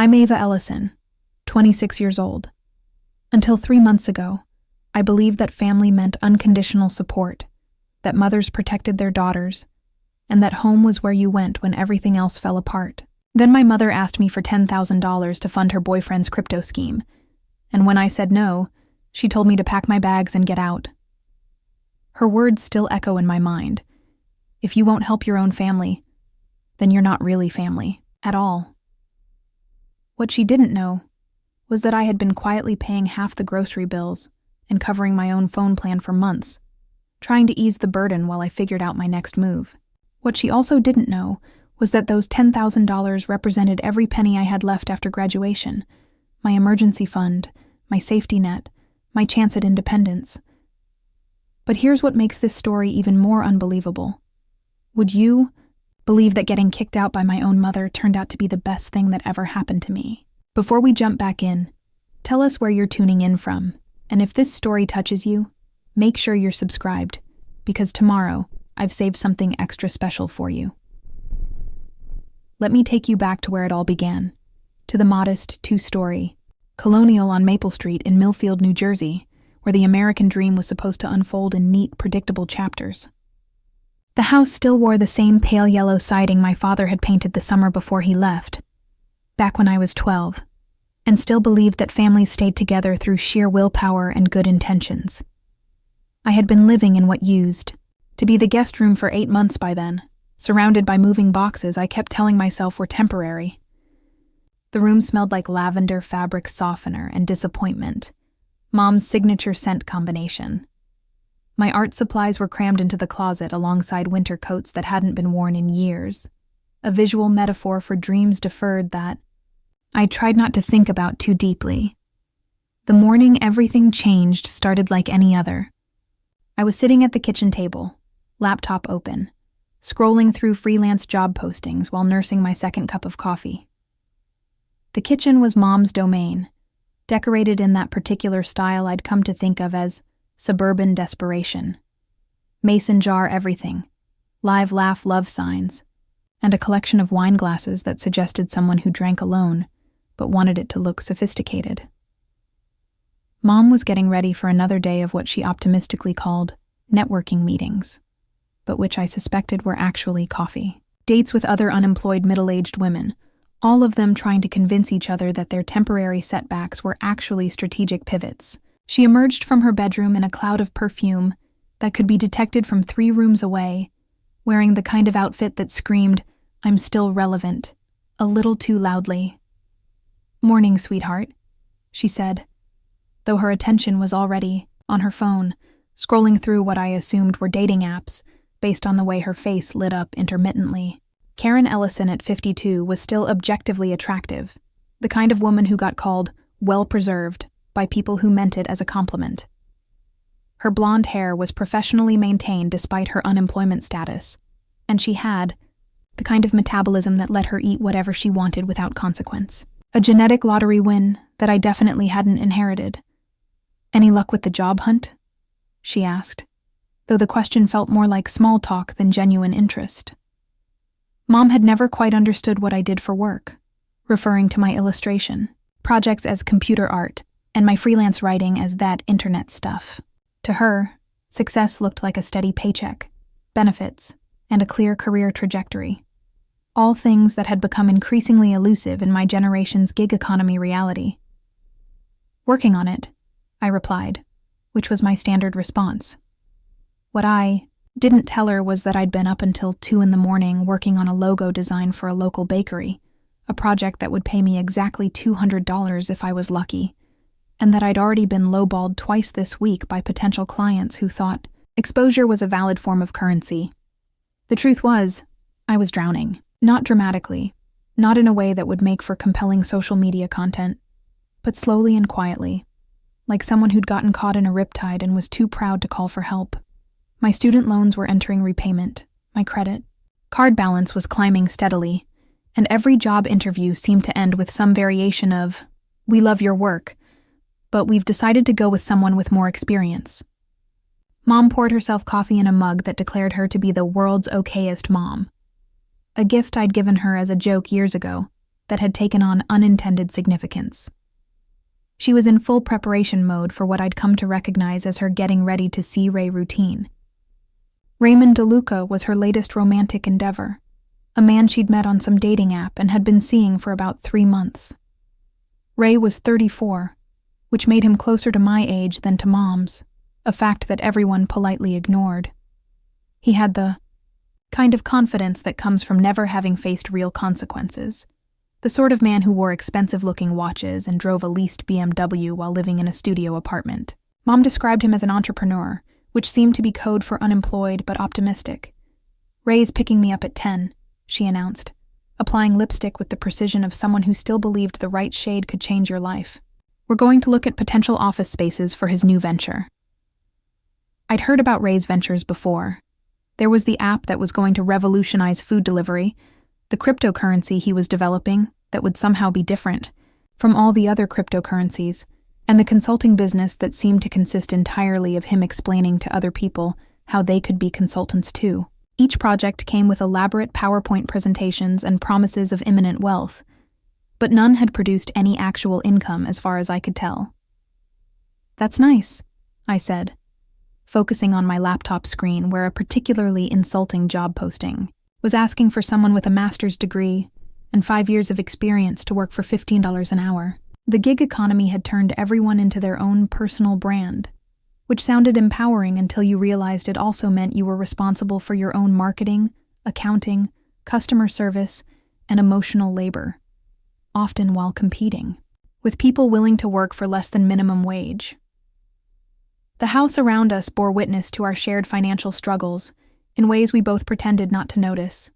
I'm Ava Ellison, 26 years old. Until 3 months ago, I believed that family meant unconditional support, that mothers protected their daughters, and that home was where you went when everything else fell apart. Then my mother asked me for $10,000 to fund her boyfriend's crypto scheme, and when I said no, she told me to pack my bags and get out. Her words still echo in my mind. If you won't help your own family, then you're not really family at all. What she didn't know was that I had been quietly paying half the grocery bills and covering my own phone plan for months, trying to ease the burden while I figured out my next move. What she also didn't know was that those $10,000 represented every penny I had left after graduation, my emergency fund, my safety net, my chance at independence. But here's what makes this story even more unbelievable. Would you believe that getting kicked out by my own mother turned out to be the best thing that ever happened to me? Before we jump back in, tell us where you're tuning in from, and if this story touches you, make sure you're subscribed, because tomorrow I've saved something extra special for you. Let me take you back to where it all began, to the modest 2-story colonial on Maple Street in Millfield, New Jersey, where the American dream was supposed to unfold in neat, predictable chapters. The house still wore the same pale yellow siding my father had painted the summer before he left, back when I was 12, and still believed that families stayed together through sheer willpower and good intentions. I had been living in what used to be the guest room for 8 months by then, surrounded by moving boxes I kept telling myself were temporary. The room smelled like lavender fabric softener and disappointment, Mom's signature scent combination. My art supplies were crammed into the closet alongside winter coats that hadn't been worn in years, a visual metaphor for dreams deferred that I tried not to think about too deeply. The morning everything changed started like any other. I was sitting at the kitchen table, laptop open, scrolling through freelance job postings while nursing my second cup of coffee. The kitchen was Mom's domain, decorated in that particular style I'd come to think of as suburban desperation. Mason jar everything, live laugh love signs, and a collection of wine glasses that suggested someone who drank alone, but wanted it to look sophisticated. Mom was getting ready for another day of what she optimistically called networking meetings, but which I suspected were actually coffee. Dates with other unemployed middle-aged women, all of them trying to convince each other that their temporary setbacks were actually strategic pivots. She emerged from her bedroom in a cloud of perfume that could be detected from 3 rooms away, wearing the kind of outfit that screamed, "I'm still relevant," a little too loudly. "Morning, sweetheart," she said, though her attention was already on her phone, scrolling through what I assumed were dating apps based on the way her face lit up intermittently. Karen Ellison at 52 was still objectively attractive, the kind of woman who got called well-preserved by people who meant it as a compliment. Her blonde hair was professionally maintained despite her unemployment status, and she had the kind of metabolism that let her eat whatever she wanted without consequence. A genetic lottery win that I definitely hadn't inherited. "Any luck with the job hunt?" she asked, though the question felt more like small talk than genuine interest. Mom had never quite understood what I did for work, referring to my illustration, projects as computer art, and my freelance writing as that internet stuff. To her, success looked like a steady paycheck, benefits, and a clear career trajectory. All things that had become increasingly elusive in my generation's gig economy reality. "Working on it," I replied, which was my standard response. What I didn't tell her was that I'd been up until 2 a.m. working on a logo design for a local bakery, a project that would pay me exactly $200 if I was lucky, and that I'd already been lowballed twice this week by potential clients who thought exposure was a valid form of currency. The truth was, I was drowning. Not dramatically, not in a way that would make for compelling social media content, but slowly and quietly, like someone who'd gotten caught in a riptide and was too proud to call for help. My student loans were entering repayment, my credit card balance was climbing steadily, and every job interview seemed to end with some variation of, "We love your work, but we've decided to go with someone with more experience." Mom poured herself coffee in a mug that declared her to be the world's okayest mom. A gift I'd given her as a joke years ago that had taken on unintended significance. She was in full preparation mode for what I'd come to recognize as her getting ready to see Ray routine. Raymond DeLuca was her latest romantic endeavor, a man she'd met on some dating app and had been seeing for about 3 months. Ray was 34, which made him closer to my age than to Mom's, a fact that everyone politely ignored. He had the kind of confidence that comes from never having faced real consequences. The sort of man who wore expensive-looking watches and drove a leased BMW while living in a studio apartment. Mom described him as an entrepreneur, which seemed to be code for unemployed but optimistic. "Ray's picking me up at 10, she announced, applying lipstick with the precision of someone who still believed the right shade could change your life. "We're going to look at potential office spaces for his new venture." I'd heard about Ray's ventures before. There was the app that was going to revolutionize food delivery, the cryptocurrency he was developing that would somehow be different from all the other cryptocurrencies, and the consulting business that seemed to consist entirely of him explaining to other people how they could be consultants too. Each project came with elaborate PowerPoint presentations and promises of imminent wealth, but none had produced any actual income as far as I could tell. "That's nice," I said, focusing on my laptop screen where a particularly insulting job posting was asking for someone with a master's degree and 5 years of experience to work for $15 an hour. The gig economy had turned everyone into their own personal brand, which sounded empowering until you realized it also meant you were responsible for your own marketing, accounting, customer service, and emotional labor, often while competing with people willing to work for less than minimum wage. The house around us bore witness to our shared financial struggles in ways we both pretended not to notice.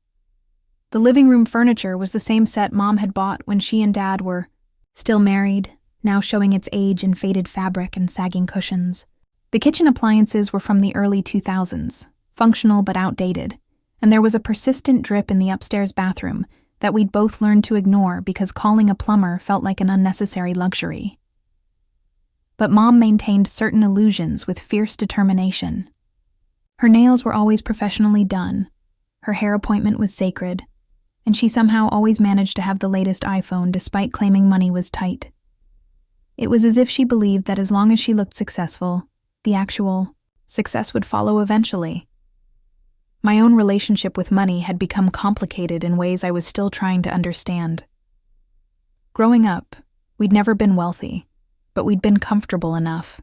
The living room furniture was the same set Mom had bought when she and Dad were still married, now showing its age in faded fabric and sagging cushions. The kitchen appliances were from the early 2000s, functional but outdated, and there was a persistent drip in the upstairs bathroom that we'd both learned to ignore because calling a plumber felt like an unnecessary luxury. But Mom maintained certain illusions with fierce determination. Her nails were always professionally done, her hair appointment was sacred, and she somehow always managed to have the latest iPhone despite claiming money was tight. It was as if she believed that as long as she looked successful, the actual success would follow eventually. My own relationship with money had become complicated in ways I was still trying to understand. Growing up, we'd never been wealthy, but we'd been comfortable enough.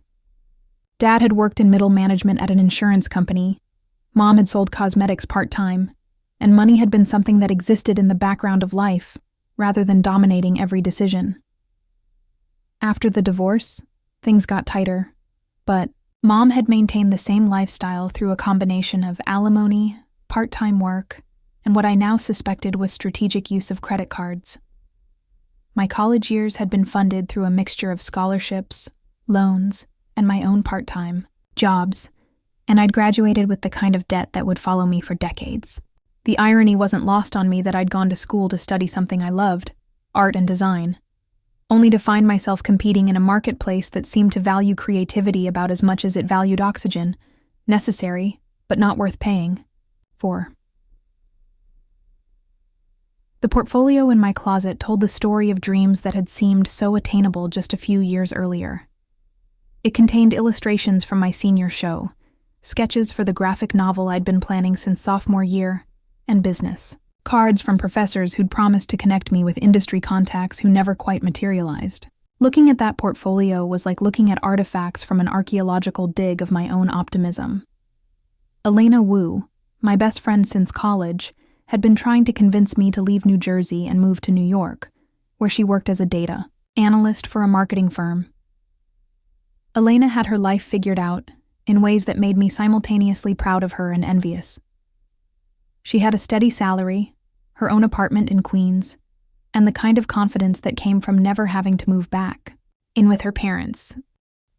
Dad had worked in middle management at an insurance company, Mom had sold cosmetics part-time, and money had been something that existed in the background of life, rather than dominating every decision. After the divorce, things got tighter, but Mom had maintained the same lifestyle through a combination of alimony, part-time work, and what I now suspected was strategic use of credit cards. My college years had been funded through a mixture of scholarships, loans, and my own part-time jobs, and I'd graduated with the kind of debt that would follow me for decades. The irony wasn't lost on me that I'd gone to school to study something I loved, art and design, only to find myself competing in a marketplace that seemed to value creativity about as much as it valued oxygen, necessary, but not worth paying for. The portfolio in my closet told the story of dreams that had seemed so attainable just a few years earlier. It contained illustrations from my senior show, sketches for the graphic novel I'd been planning since sophomore year, and business. Cards from professors who'd promised to connect me with industry contacts who never quite materialized. Looking at that portfolio was like looking at artifacts from an archaeological dig of my own optimism. Elena Wu, my best friend since college, had been trying to convince me to leave New Jersey and move to New York, where she worked as a data analyst for a marketing firm. Elena had her life figured out in ways that made me simultaneously proud of her and envious. She had a steady salary, her own apartment in Queens, and the kind of confidence that came from never having to move back in with her parents.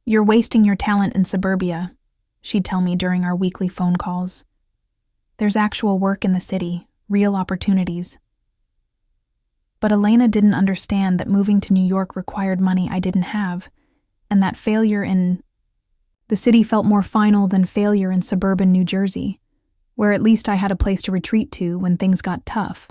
"You're wasting your talent in suburbia," she'd tell me during our weekly phone calls. "There's actual work in the city, real opportunities." But Elena didn't understand that moving to New York required money I didn't have, and that failure in the city felt more final than failure in suburban New Jersey, where at least I had a place to retreat to when things got tough.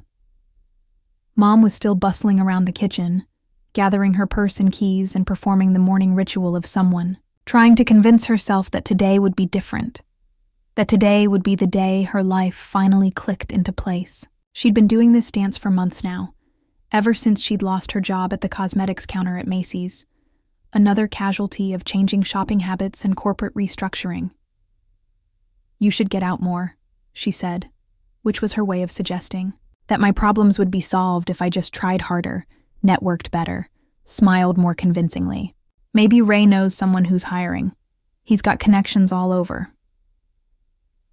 Mom was still bustling around the kitchen, gathering her purse and keys and performing the morning ritual of someone, trying to convince herself that today would be different, that today would be the day her life finally clicked into place. She'd been doing this dance for months now, ever since she'd lost her job at the cosmetics counter at Macy's, another casualty of changing shopping habits and corporate restructuring. "You should get out more," she said, which was her way of suggesting that my problems would be solved if I just tried harder, networked better, smiled more convincingly. "Maybe Ray knows someone who's hiring. He's got connections all over."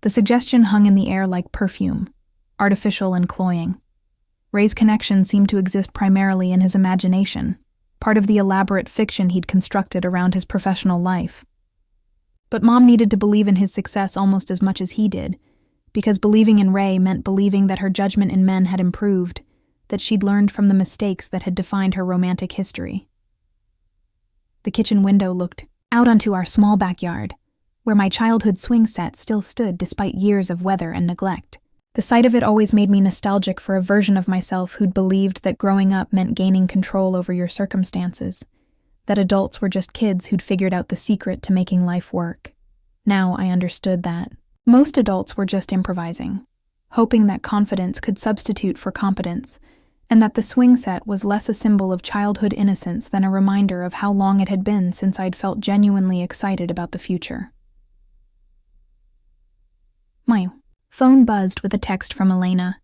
The suggestion hung in the air like perfume, artificial and cloying. Ray's connection seemed to exist primarily in his imagination, part of the elaborate fiction he'd constructed around his professional life. But Mom needed to believe in his success almost as much as he did, because believing in Ray meant believing that her judgment in men had improved, that she'd learned from the mistakes that had defined her romantic history. The kitchen window looked out onto our small backyard, where my childhood swing set still stood despite years of weather and neglect. The sight of it always made me nostalgic for a version of myself who'd believed that growing up meant gaining control over your circumstances, that adults were just kids who'd figured out the secret to making life work. Now I understood that most adults were just improvising, hoping that confidence could substitute for competence, and that the swing set was less a symbol of childhood innocence than a reminder of how long it had been since I'd felt genuinely excited about the future. My phone buzzed with a text from Elena.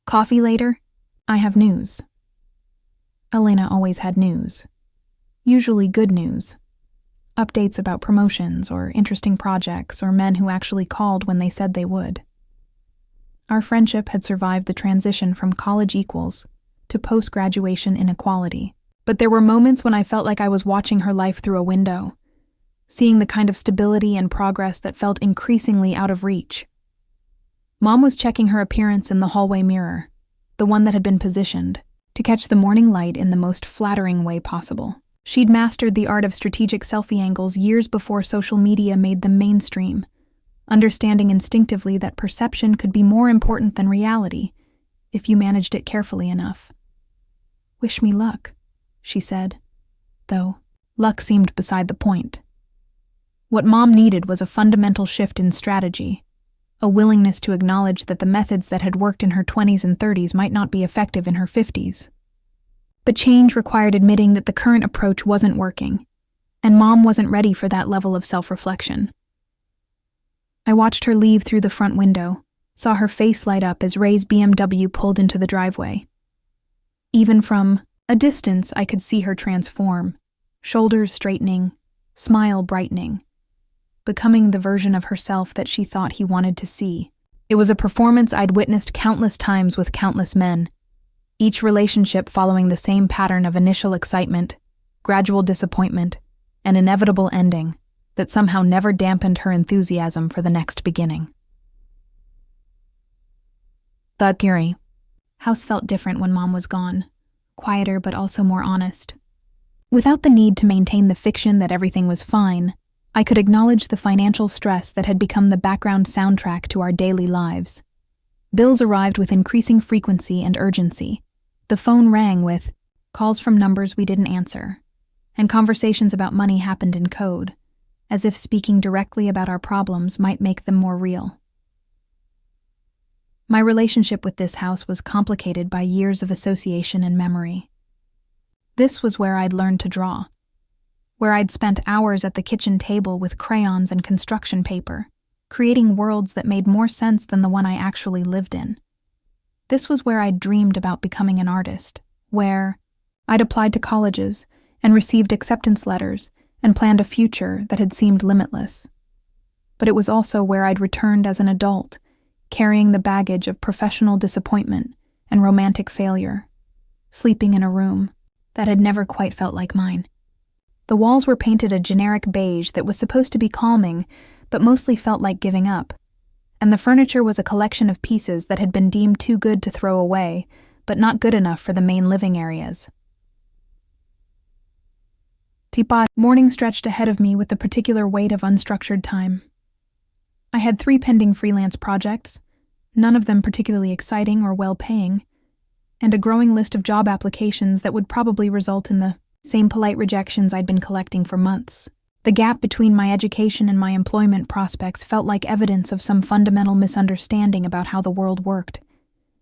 "Coffee later? I have news." Elena always had news. Usually good news. Updates about promotions or interesting projects or men who actually called when they said they would. Our friendship had survived the transition from college equals to post-graduation inequality. But there were moments when I felt like I was watching her life through a window, seeing the kind of stability and progress that felt increasingly out of reach. Mom was checking her appearance in the hallway mirror, the one that had been positioned, to catch the morning light in the most flattering way possible. She'd mastered the art of strategic selfie angles years before social media made them mainstream, understanding instinctively that perception could be more important than reality if you managed it carefully enough. "Wish me luck," she said, though luck seemed beside the point. What Mom needed was a fundamental shift in strategy, a willingness to acknowledge that the methods that had worked in her 20s and 30s might not be effective in her 50s. But change required admitting that the current approach wasn't working, and Mom wasn't ready for that level of self-reflection. I watched her leave through the front window, saw her face light up as Ray's BMW pulled into the driveway. Even from a distance, I could see her transform, shoulders straightening, smile brightening, becoming the version of herself that she thought he wanted to see. It was a performance I'd witnessed countless times with countless men, each relationship following the same pattern of initial excitement, gradual disappointment, and inevitable ending that somehow never dampened her enthusiasm for the next beginning. The Curie house felt different when Mom was gone, quieter but also more honest. Without the need to maintain the fiction that everything was fine, I could acknowledge the financial stress that had become the background soundtrack to our daily lives. Bills arrived with increasing frequency and urgency. The phone rang with calls from numbers we didn't answer, and conversations about money happened in code, as if speaking directly about our problems might make them more real. My relationship with this house was complicated by years of association and memory. This was where I'd learned to draw, where I'd spent hours at the kitchen table with crayons and construction paper, creating worlds that made more sense than the one I actually lived in. This was where I'd dreamed about becoming an artist, where I'd applied to colleges and received acceptance letters and planned a future that had seemed limitless. But it was also where I'd returned as an adult, carrying the baggage of professional disappointment and romantic failure, sleeping in a room that had never quite felt like mine. The walls were painted a generic beige that was supposed to be calming, but mostly felt like giving up, and the furniture was a collection of pieces that had been deemed too good to throw away, but not good enough for the main living areas. Morning stretched ahead of me with the particular weight of unstructured time. I had 3 pending freelance projects, none of them particularly exciting or well-paying, and a growing list of job applications that would probably result in the same polite rejections I'd been collecting for months. The gap between my education and my employment prospects felt like evidence of some fundamental misunderstanding about how the world worked,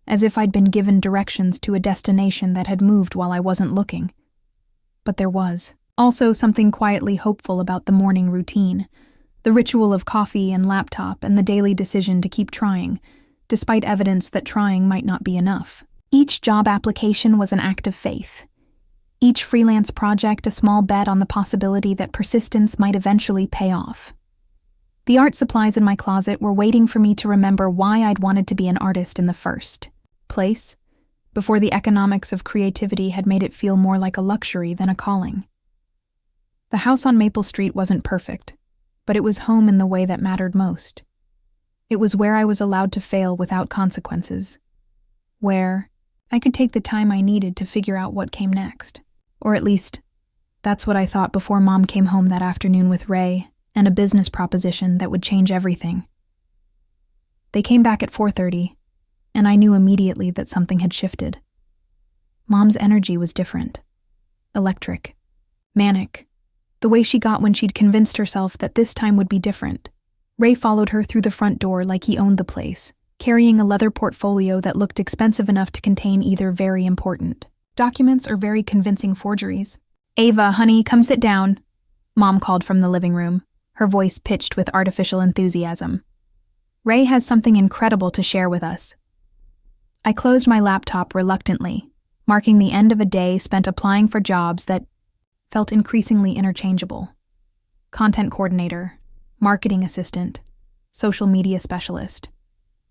as if I'd been given directions to a destination that had moved while I wasn't looking. But there was also something quietly hopeful about the morning routine, the ritual of coffee and laptop and the daily decision to keep trying, despite evidence that trying might not be enough. Each job application was an act of faith. Each freelance project a small bet on the possibility that persistence might eventually pay off. The art supplies in my closet were waiting for me to remember why I'd wanted to be an artist in the first place, before the economics of creativity had made it feel more like a luxury than a calling. The house on Maple Street wasn't perfect, but it was home in the way that mattered most. It was where I was allowed to fail without consequences, where I could take the time I needed to figure out what came next. Or at least, that's what I thought before Mom came home that afternoon with Ray and a business proposition that would change everything. They came back at 4:30, and I knew immediately that something had shifted. Mom's energy was different. Electric. Manic. The way she got when she'd convinced herself that this time would be different. Ray followed her through the front door like he owned the place, carrying a leather portfolio that looked expensive enough to contain either very important documents or very convincing forgeries. "Ava, honey, come sit down," Mom called from the living room, her voice pitched with artificial enthusiasm. "Ray has something incredible to share with us." I closed my laptop reluctantly, marking the end of a day spent applying for jobs that felt increasingly interchangeable. Content coordinator, marketing assistant, social media specialist.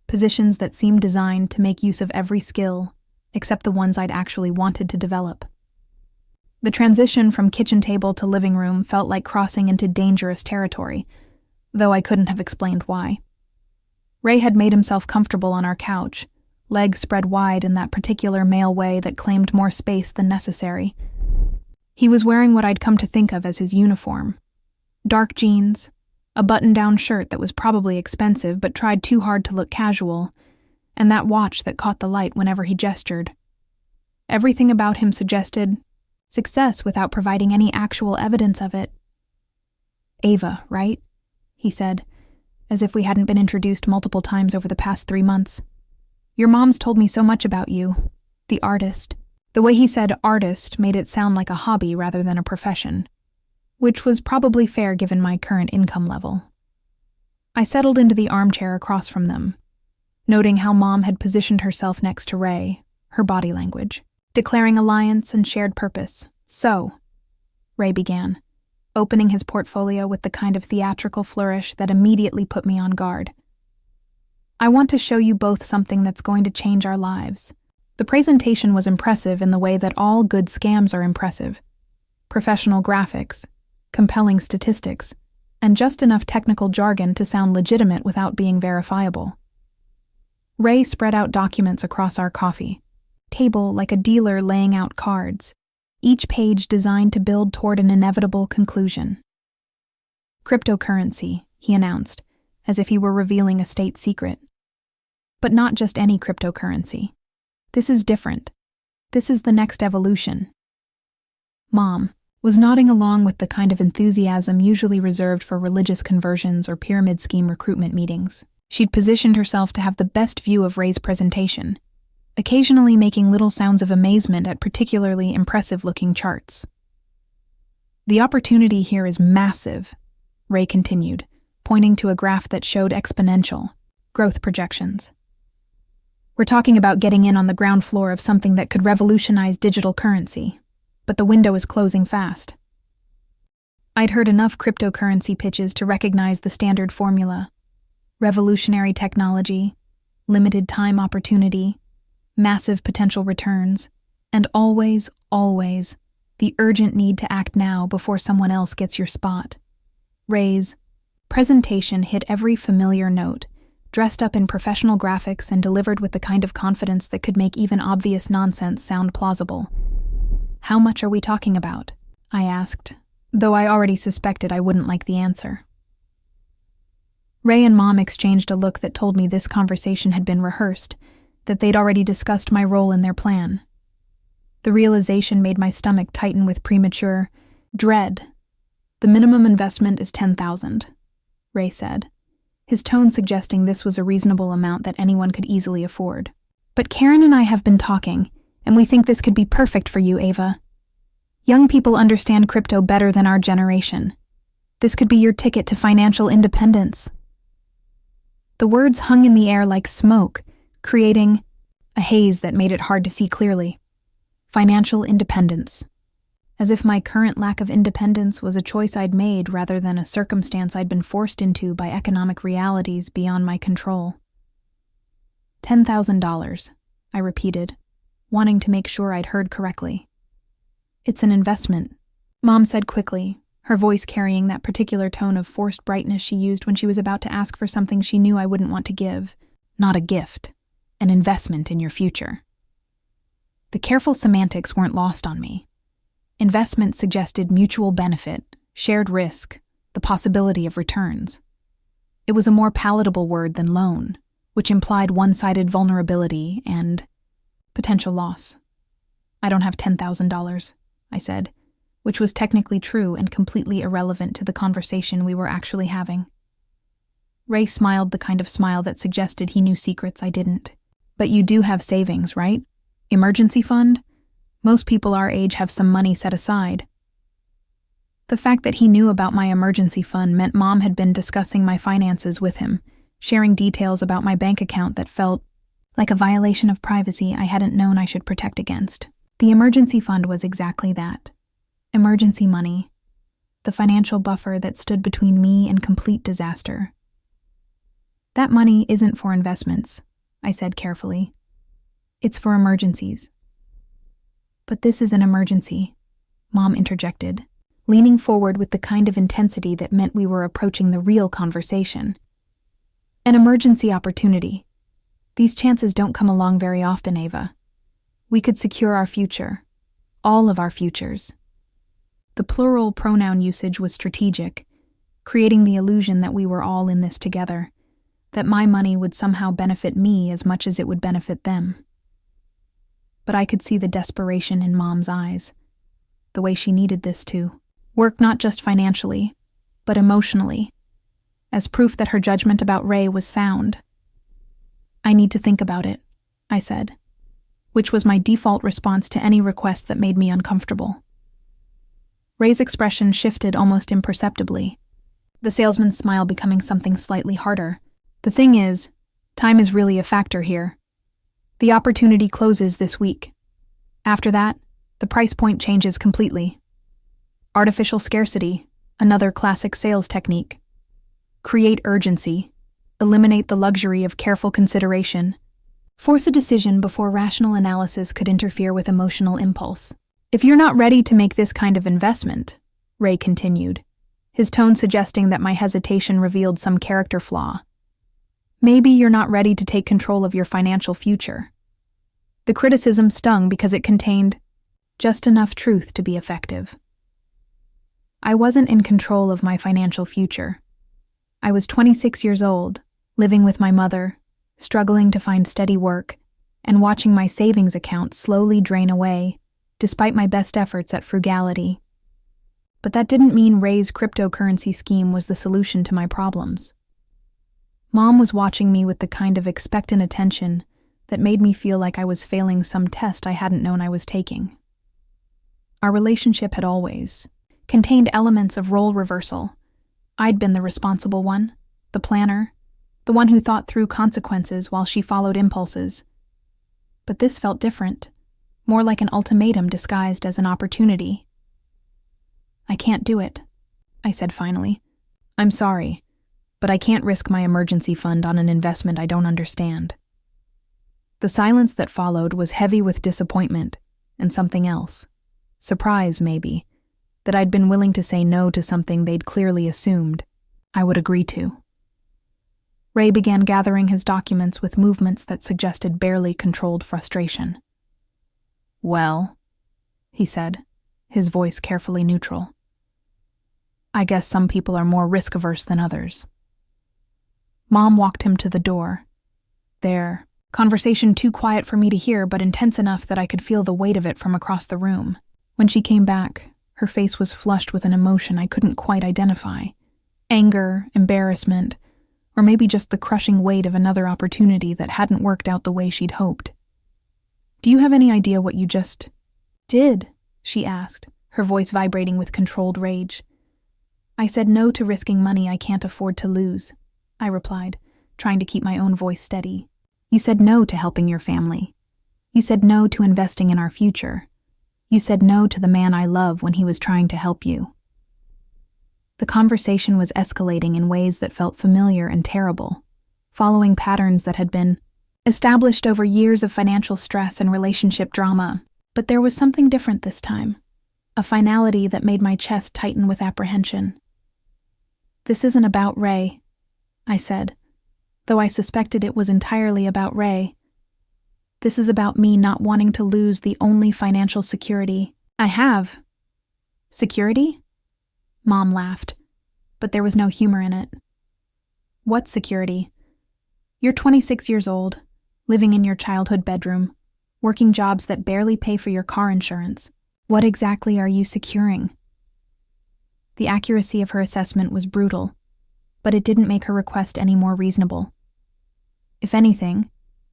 Positions that seemed designed to make use of every skill, except the ones I'd actually wanted to develop. The transition from kitchen table to living room felt like crossing into dangerous territory, though I couldn't have explained why. Ray had made himself comfortable on our couch, legs spread wide in that particular male way that claimed more space than necessary. He was wearing what I'd come to think of as his uniform. Dark jeans, a button-down shirt that was probably expensive but tried too hard to look casual, and that watch that caught the light whenever he gestured. Everything about him suggested success without providing any actual evidence of it. "Ava, right?" he said, as if we hadn't been introduced multiple times over the past 3 months. "Your mom's told me so much about you, the artist." The way he said artist made it sound like a hobby rather than a profession, which was probably fair given my current income level. I settled into the armchair across from them, noting how Mom had positioned herself next to Ray, her body language, declaring alliance and shared purpose. "So," Ray began, opening his portfolio with the kind of theatrical flourish that immediately put me on guard. "I want to show you both something that's going to change our lives." The presentation was impressive in the way that all good scams are impressive. Professional graphics, compelling statistics, and just enough technical jargon to sound legitimate without being verifiable. Ray spread out documents across our coffee table like a dealer laying out cards, each page designed to build toward an inevitable conclusion. "Cryptocurrency," he announced, as if he were revealing a state secret. "But not just any cryptocurrency. This is different. This is the next evolution." Mom was nodding along with the kind of enthusiasm usually reserved for religious conversions or pyramid scheme recruitment meetings. She'd positioned herself to have the best view of Ray's presentation, occasionally making little sounds of amazement at particularly impressive-looking charts. "The opportunity here is massive," Ray continued, pointing to a graph that showed exponential growth projections. "We're talking about getting in on the ground floor of something that could revolutionize digital currency, but the window is closing fast." I'd heard enough cryptocurrency pitches to recognize the standard formula: revolutionary technology, limited time opportunity, massive potential returns, and always, always, the urgent need to act now before someone else gets your spot. Ray's presentation hit every familiar note, dressed up in professional graphics and delivered with the kind of confidence that could make even obvious nonsense sound plausible. "How much are we talking about?" I asked, though I already suspected I wouldn't like the answer. Ray and Mom exchanged a look that told me this conversation had been rehearsed, that they'd already discussed my role in their plan. The realization made my stomach tighten with premature dread. "The minimum investment is $10,000, Ray said, his tone suggesting this was a reasonable amount that anyone could easily afford. "But Karen and I have been talking, and we think this could be perfect for you, Ava. Young people understand crypto better than our generation. This could be your ticket to financial independence." The words hung in the air like smoke, creating a haze that made it hard to see clearly. Financial independence. As if my current lack of independence was a choice I'd made rather than a circumstance I'd been forced into by economic realities beyond my control. $10,000, I repeated, wanting to make sure I'd heard correctly. "It's an investment," Mom said quickly, her voice carrying that particular tone of forced brightness she used when she was about to ask for something she knew I wouldn't want to give. "Not a gift, an investment in your future." The careful semantics weren't lost on me. Investment suggested mutual benefit, shared risk, the possibility of returns. It was a more palatable word than loan, which implied one-sided vulnerability and potential loss. "I don't have $10,000, I said, which was technically true and completely irrelevant to the conversation we were actually having. Ray smiled the kind of smile that suggested he knew secrets I didn't. "But you do have savings, right? Emergency fund? Most people our age have some money set aside." The fact that he knew about my emergency fund meant Mom had been discussing my finances with him, sharing details about my bank account that felt like a violation of privacy I hadn't known I should protect against. The emergency fund was exactly that. Emergency money. The financial buffer that stood between me and complete disaster. "That money isn't for investments," I said carefully. "It's for emergencies." "But this is an emergency," Mom interjected, leaning forward with the kind of intensity that meant we were approaching the real conversation. "An emergency opportunity. These chances don't come along very often, Ava. We could secure our future. All of our futures." The plural pronoun usage was strategic, creating the illusion that we were all in this together, that my money would somehow benefit me as much as it would benefit them. But I could see the desperation in Mom's eyes, the way she needed this to work not just financially, but emotionally, as proof that her judgment about Ray was sound. "I need to think about it," I said, which was my default response to any request that made me uncomfortable. Ray's expression shifted almost imperceptibly, the salesman's smile becoming something slightly harder. "The thing is, time is really a factor here. The opportunity closes this week. After that, the price point changes completely. Artificial scarcity, another classic sales technique. Create urgency, eliminate the luxury of careful consideration, force a decision before rational analysis could interfere with emotional impulse. If you're not ready to make this kind of investment," Ray continued, his tone suggesting that my hesitation revealed some character flaw, "maybe you're not ready to take control of your financial future." The criticism stung because it contained just enough truth to be effective. I wasn't in control of my financial future. I was 26 years old, living with my mother, struggling to find steady work, and watching my savings account slowly drain away, despite my best efforts at frugality. But that didn't mean Ray's cryptocurrency scheme was the solution to my problems. Mom was watching me with the kind of expectant attention that made me feel like I was failing some test I hadn't known I was taking. Our relationship had always contained elements of role reversal. I'd been the responsible one, the planner, the one who thought through consequences while she followed impulses. But this felt different, more like an ultimatum disguised as an opportunity. "I can't do it," I said finally. "I'm sorry, but I can't risk my emergency fund on an investment I don't understand." The silence that followed was heavy with disappointment and something else, surprise maybe, that I'd been willing to say no to something they'd clearly assumed I would agree to. Ray began gathering his documents with movements that suggested barely controlled frustration. "Well," he said, his voice carefully neutral, "I guess some people are more risk-averse than others." Mom walked him to the door. There, Conversation too quiet for me to hear, but intense enough that I could feel the weight of it from across the room. When she came back, her face was flushed with an emotion I couldn't quite identify. Anger, embarrassment, or maybe just the crushing weight of another opportunity that hadn't worked out the way she'd hoped. "Do you have any idea what you just did?" she asked, her voice vibrating with controlled rage. "I said no to risking money I can't afford to lose," I replied, trying to keep my own voice steady. "You said no to helping your family. You said no to investing in our future. You said no to the man I love when he was trying to help you." The conversation was escalating in ways that felt familiar and terrible, following patterns that had been established over years of financial stress and relationship drama. But there was something different this time, a finality that made my chest tighten with apprehension. "This isn't about Ray," I said, though I suspected it was entirely about Ray. "This is about me not wanting to lose the only financial security I have." "Security?" Mom laughed, but there was no humor in it. "What security? You're 26 years old, living in your childhood bedroom, working jobs that barely pay for your car insurance. What exactly are you securing?" The accuracy of her assessment was brutal, but it didn't make her request any more reasonable. If anything,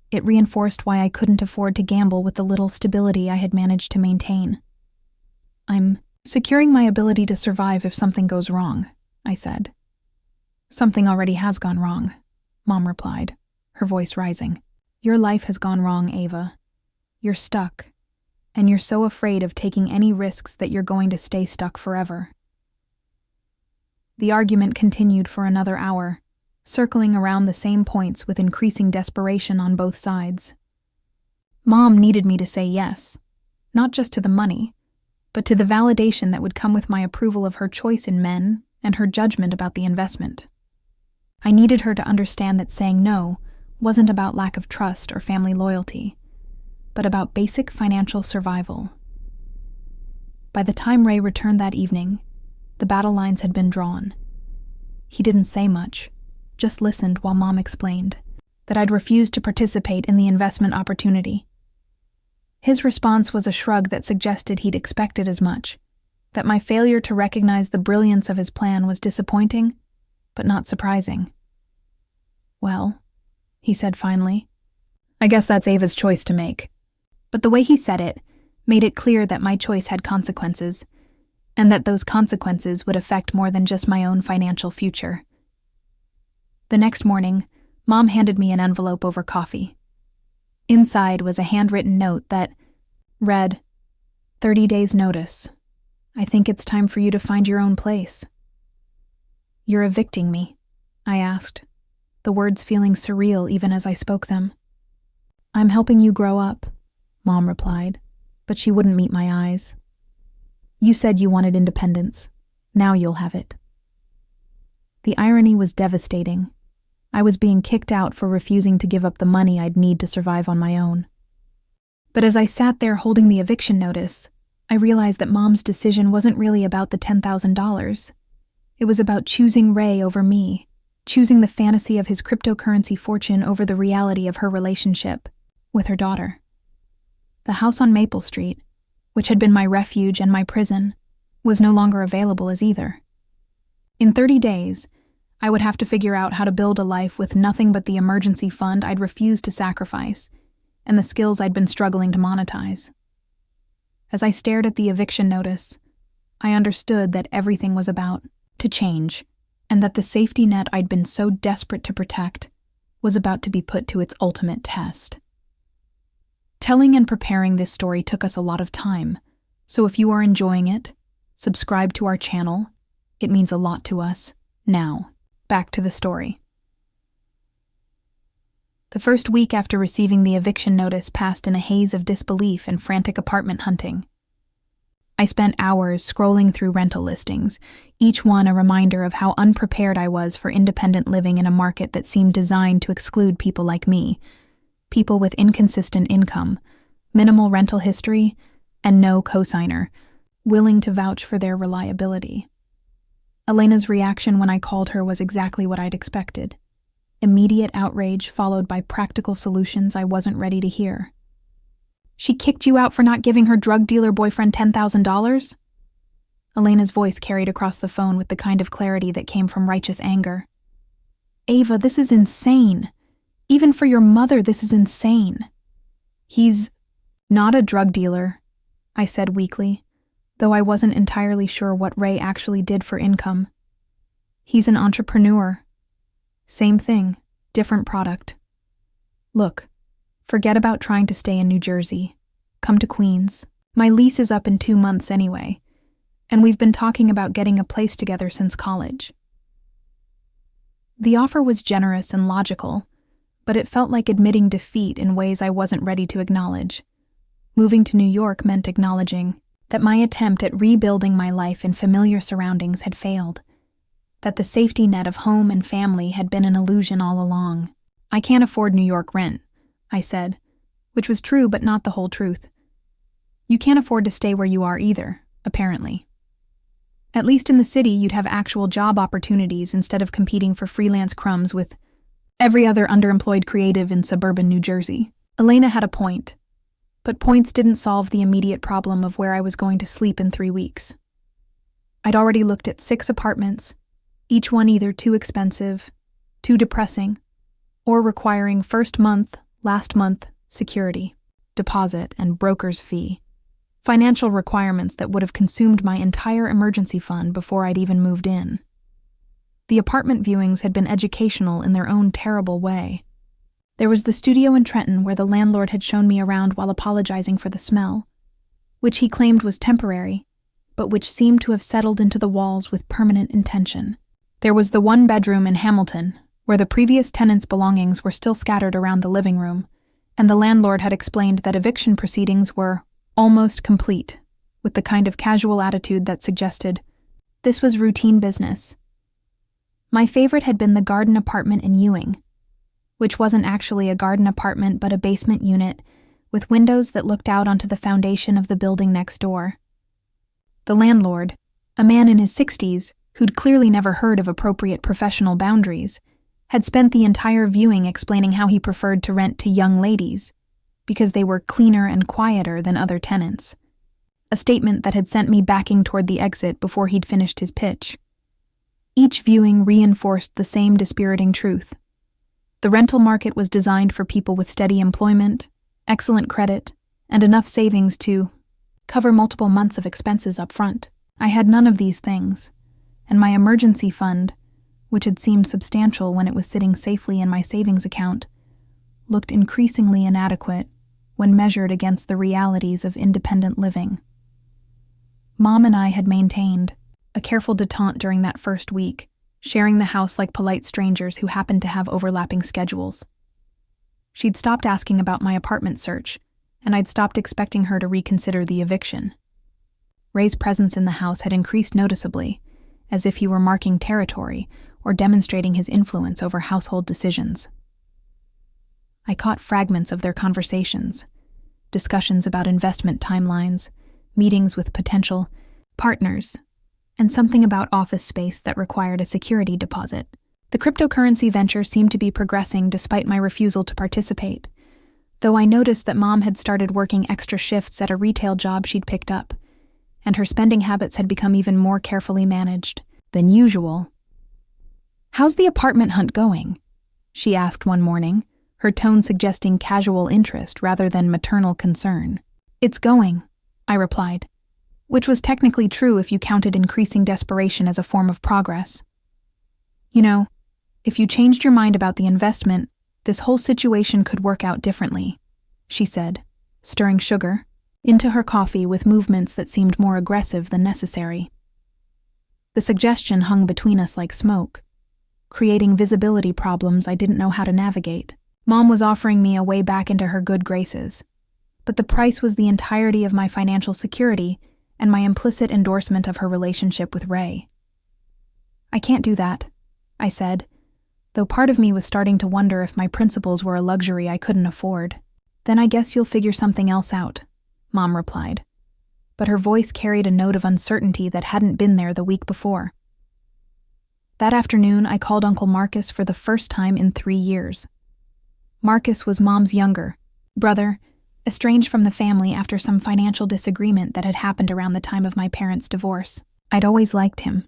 it reinforced why I couldn't afford to gamble with the little stability I had managed to maintain. "I'm securing my ability to survive if something goes wrong," I said. "Something already has gone wrong," Mom replied, her voice rising. "Your life has gone wrong, Ava. You're stuck, and you're so afraid of taking any risks that you're going to stay stuck forever." The argument continued for another hour, circling around the same points with increasing desperation on both sides. Mom needed me to say yes, not just to the money, but to the validation that would come with my approval of her choice in men and her judgment about the investment. I needed her to understand that saying no wasn't about lack of trust or family loyalty, but about basic financial survival. By the time Ray returned that evening, the battle lines had been drawn. He didn't say much, just listened while Mom explained that I'd refused to participate in the investment opportunity. His response was a shrug that suggested he'd expected as much, that my failure to recognize the brilliance of his plan was disappointing, but not surprising. "Well," he said finally, "I guess that's Ava's choice to make." But the way he said it made it clear that my choice had consequences, and that those consequences would affect more than just my own financial future. The next morning, Mom handed me an envelope over coffee. Inside was a handwritten note that read, "30 days notice. I think it's time for you to find your own place." "You're evicting me?" I asked, the words feeling surreal even as I spoke them. "I'm helping you grow up," Mom replied, but she wouldn't meet my eyes. "You said you wanted independence. Now you'll have it." The irony was devastating. I was being kicked out for refusing to give up the money I'd need to survive on my own. But as I sat there holding the eviction notice, I realized that Mom's decision wasn't really about the $10,000. It was about choosing Ray over me, choosing the fantasy of his cryptocurrency fortune over the reality of her relationship with her daughter. The house on Maple Street, which had been my refuge and my prison, was no longer available as either. In 30 days, I would have to figure out how to build a life with nothing but the emergency fund I'd refused to sacrifice and the skills I'd been struggling to monetize. As I stared at the eviction notice, I understood that everything was about to change, and that the safety net I'd been so desperate to protect was about to be put to its ultimate test. Telling and preparing this story took us a lot of time, so if you are enjoying it, subscribe to our channel. It means a lot to us. Now, back to the story. The first week after receiving the eviction notice passed in a haze of disbelief and frantic apartment hunting. I spent hours scrolling through rental listings, each one a reminder of how unprepared I was for independent living in a market that seemed designed to exclude people like me, people with inconsistent income, minimal rental history, and no cosigner, willing to vouch for their reliability. Elena's reaction when I called her was exactly what I'd expected. Immediate outrage followed by practical solutions I wasn't ready to hear. She kicked you out for not giving her drug dealer boyfriend $10,000? Elena's voice carried across the phone with the kind of clarity that came from righteous anger. Ava, this is insane. Even for your mother, this is insane. He's not a drug dealer, I said weakly, though I wasn't entirely sure what Ray actually did for income. He's an entrepreneur. Same thing, different product. Look, forget about trying to stay in New Jersey. Come to Queens. My lease is up in 2 months anyway, and we've been talking about getting a place together since college. The offer was generous and logical, but it felt like admitting defeat in ways I wasn't ready to acknowledge. Moving to New York meant acknowledging that my attempt at rebuilding my life in familiar surroundings had failed, that the safety net of home and family had been an illusion all along. I can't afford New York rent, I said, which was true but not the whole truth. You can't afford to stay where you are either, apparently. At least in the city, you'd have actual job opportunities instead of competing for freelance crumbs with every other underemployed creative in suburban New Jersey. Elena had a point, but points didn't solve the immediate problem of where I was going to sleep in 3 weeks. I'd already looked at 6 apartments, each one either too expensive, too depressing, or requiring first month, last month security, deposit, and broker's fee. Financial requirements that would have consumed my entire emergency fund before I'd even moved in. The apartment viewings had been educational in their own terrible way. There was the studio in Trenton where the landlord had shown me around while apologizing for the smell, which he claimed was temporary, but which seemed to have settled into the walls with permanent intention. There was the 1-bedroom in Hamilton, where the previous tenant's belongings were still scattered around the living room, and the landlord had explained that eviction proceedings were almost complete, with the kind of casual attitude that suggested this was routine business. My favorite had been the garden apartment in Ewing, which wasn't actually a garden apartment but a basement unit with windows that looked out onto the foundation of the building next door. The landlord, a man in his 60s who'd clearly never heard of appropriate professional boundaries, had spent the entire viewing explaining how he preferred to rent to young ladies because they were cleaner and quieter than other tenants, a statement that had sent me backing toward the exit before he'd finished his pitch. Each viewing reinforced the same dispiriting truth. The rental market was designed for people with steady employment, excellent credit, and enough savings to cover multiple months of expenses up front. I had none of these things, and my emergency fund, which had seemed substantial when it was sitting safely in my savings account, looked increasingly inadequate when measured against the realities of independent living. Mom and I had maintained a careful detente during that first week, sharing the house like polite strangers who happened to have overlapping schedules. She'd stopped asking about my apartment search, and I'd stopped expecting her to reconsider the eviction. Ray's presence in the house had increased noticeably, as if he were marking territory or demonstrating his influence over household decisions. I caught fragments of their conversations, discussions about investment timelines, meetings with potential partners, and something about office space that required a security deposit. The cryptocurrency venture seemed to be progressing despite my refusal to participate, though I noticed that Mom had started working extra shifts at a retail job she'd picked up, and her spending habits had become even more carefully managed than usual. "How's the apartment hunt going?" she asked one morning, her tone suggesting casual interest rather than maternal concern. "It's going," I replied, which was technically true if you counted increasing desperation as a form of progress. "You know, if you changed your mind about the investment, this whole situation could work out differently," she said, stirring sugar into her coffee with movements that seemed more aggressive than necessary. The suggestion hung between us like smoke, creating visibility problems I didn't know how to navigate. Mom was offering me a way back into her good graces, but the price was the entirety of my financial security and my implicit endorsement of her relationship with Ray. "I can't do that," I said, though part of me was starting to wonder if my principles were a luxury I couldn't afford. "Then I guess you'll figure something else out," Mom replied, but her voice carried a note of uncertainty that hadn't been there the week before. That afternoon, I called Uncle Marcus for the first time in 3 years. Marcus was Mom's younger brother, estranged from the family after some financial disagreement that had happened around the time of my parents' divorce. I'd always liked him.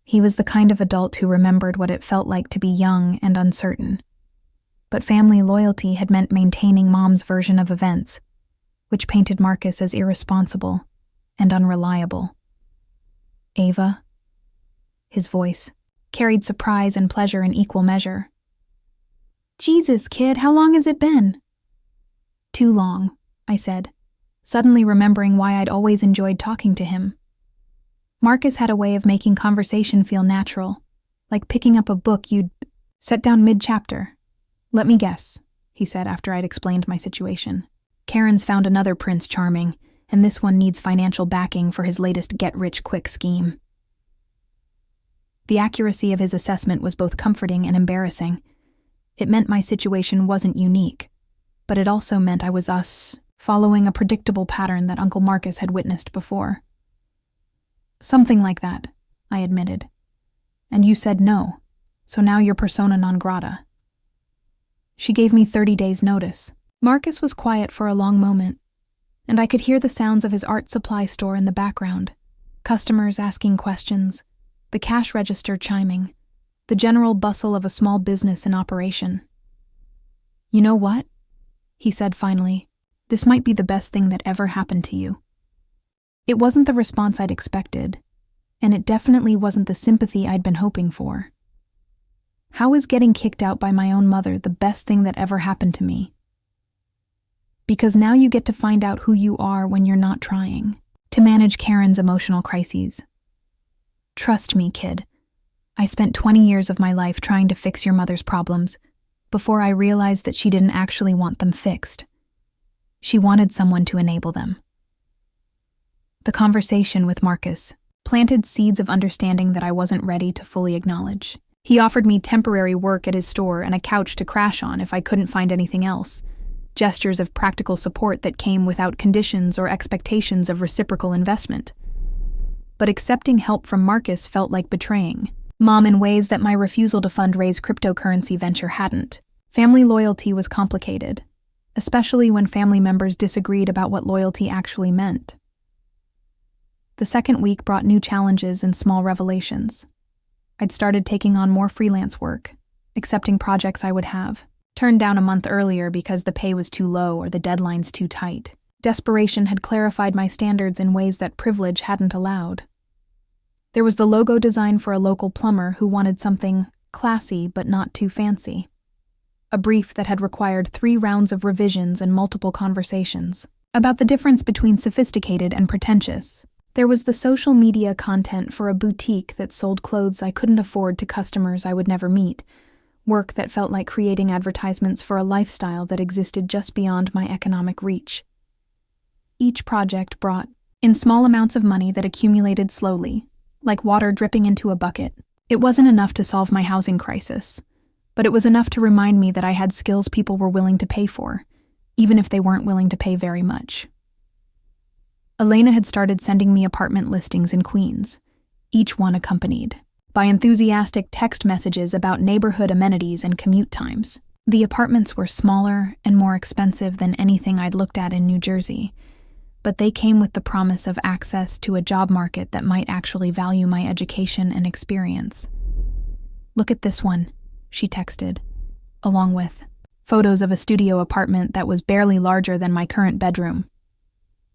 He was the kind of adult who remembered what it felt like to be young and uncertain. But family loyalty had meant maintaining Mom's version of events, which painted Marcus as irresponsible and unreliable. Ava, his voice, carried surprise and pleasure in equal measure. "Jesus, kid, how long has it been?" "Too long," I said, suddenly remembering why I'd always enjoyed talking to him. Marcus had a way of making conversation feel natural, like picking up a book you'd set down mid-chapter. "Let me guess," he said after I'd explained my situation. "Karen's found another Prince Charming, and this one needs financial backing for his latest get-rich-quick scheme." The accuracy of his assessment was both comforting and embarrassing. It meant my situation wasn't unique, but it also meant I was following a predictable pattern that Uncle Marcus had witnessed before. "Something like that," I admitted. "And you said no, so now you're persona non grata." She gave me 30 days' notice. Marcus was quiet for a long moment, and I could hear the sounds of his art supply store in the background, customers asking questions, the cash register chiming, the general bustle of a small business in operation. "You know what?" he said finally. "This might be the best thing that ever happened to you." It wasn't the response I'd expected, and it definitely wasn't the sympathy I'd been hoping for. How is getting kicked out by my own mother the best thing that ever happened to me? Because now you get to find out who you are when you're not trying to manage Karen's emotional crises. Trust me, kid. I spent 20 years of my life trying to fix your mother's problems before I realized that she didn't actually want them fixed. She wanted someone to enable them. The conversation with Marcus planted seeds of understanding that I wasn't ready to fully acknowledge. He offered me temporary work at his store and a couch to crash on if I couldn't find anything else, gestures of practical support that came without conditions or expectations of reciprocal investment. But accepting help from Marcus felt like betraying Mom in ways that my refusal to fundraise cryptocurrency venture hadn't. Family loyalty was complicated, especially when family members disagreed about what loyalty actually meant. The second week brought new challenges and small revelations. I'd started taking on more freelance work, accepting projects I would have turned down a month earlier because the pay was too low or the deadlines too tight. Desperation had clarified my standards in ways that privilege hadn't allowed. There was the logo design for a local plumber who wanted something classy but not too fancy. A brief that had required 3 rounds of revisions and multiple conversations about the difference between sophisticated and pretentious. There was the social media content for a boutique that sold clothes I couldn't afford to customers I would never meet, work that felt like creating advertisements for a lifestyle that existed just beyond my economic reach. Each project brought in small amounts of money that accumulated slowly, like water dripping into a bucket. It wasn't enough to solve my housing crisis, but it was enough to remind me that I had skills people were willing to pay for, even if they weren't willing to pay very much. Elena had started sending me apartment listings in Queens, each one accompanied by enthusiastic text messages about neighborhood amenities and commute times. The apartments were smaller and more expensive than anything I'd looked at in New Jersey, but they came with the promise of access to a job market that might actually value my education and experience. "Look at this one," she texted, along with photos of a studio apartment that was barely larger than my current bedroom.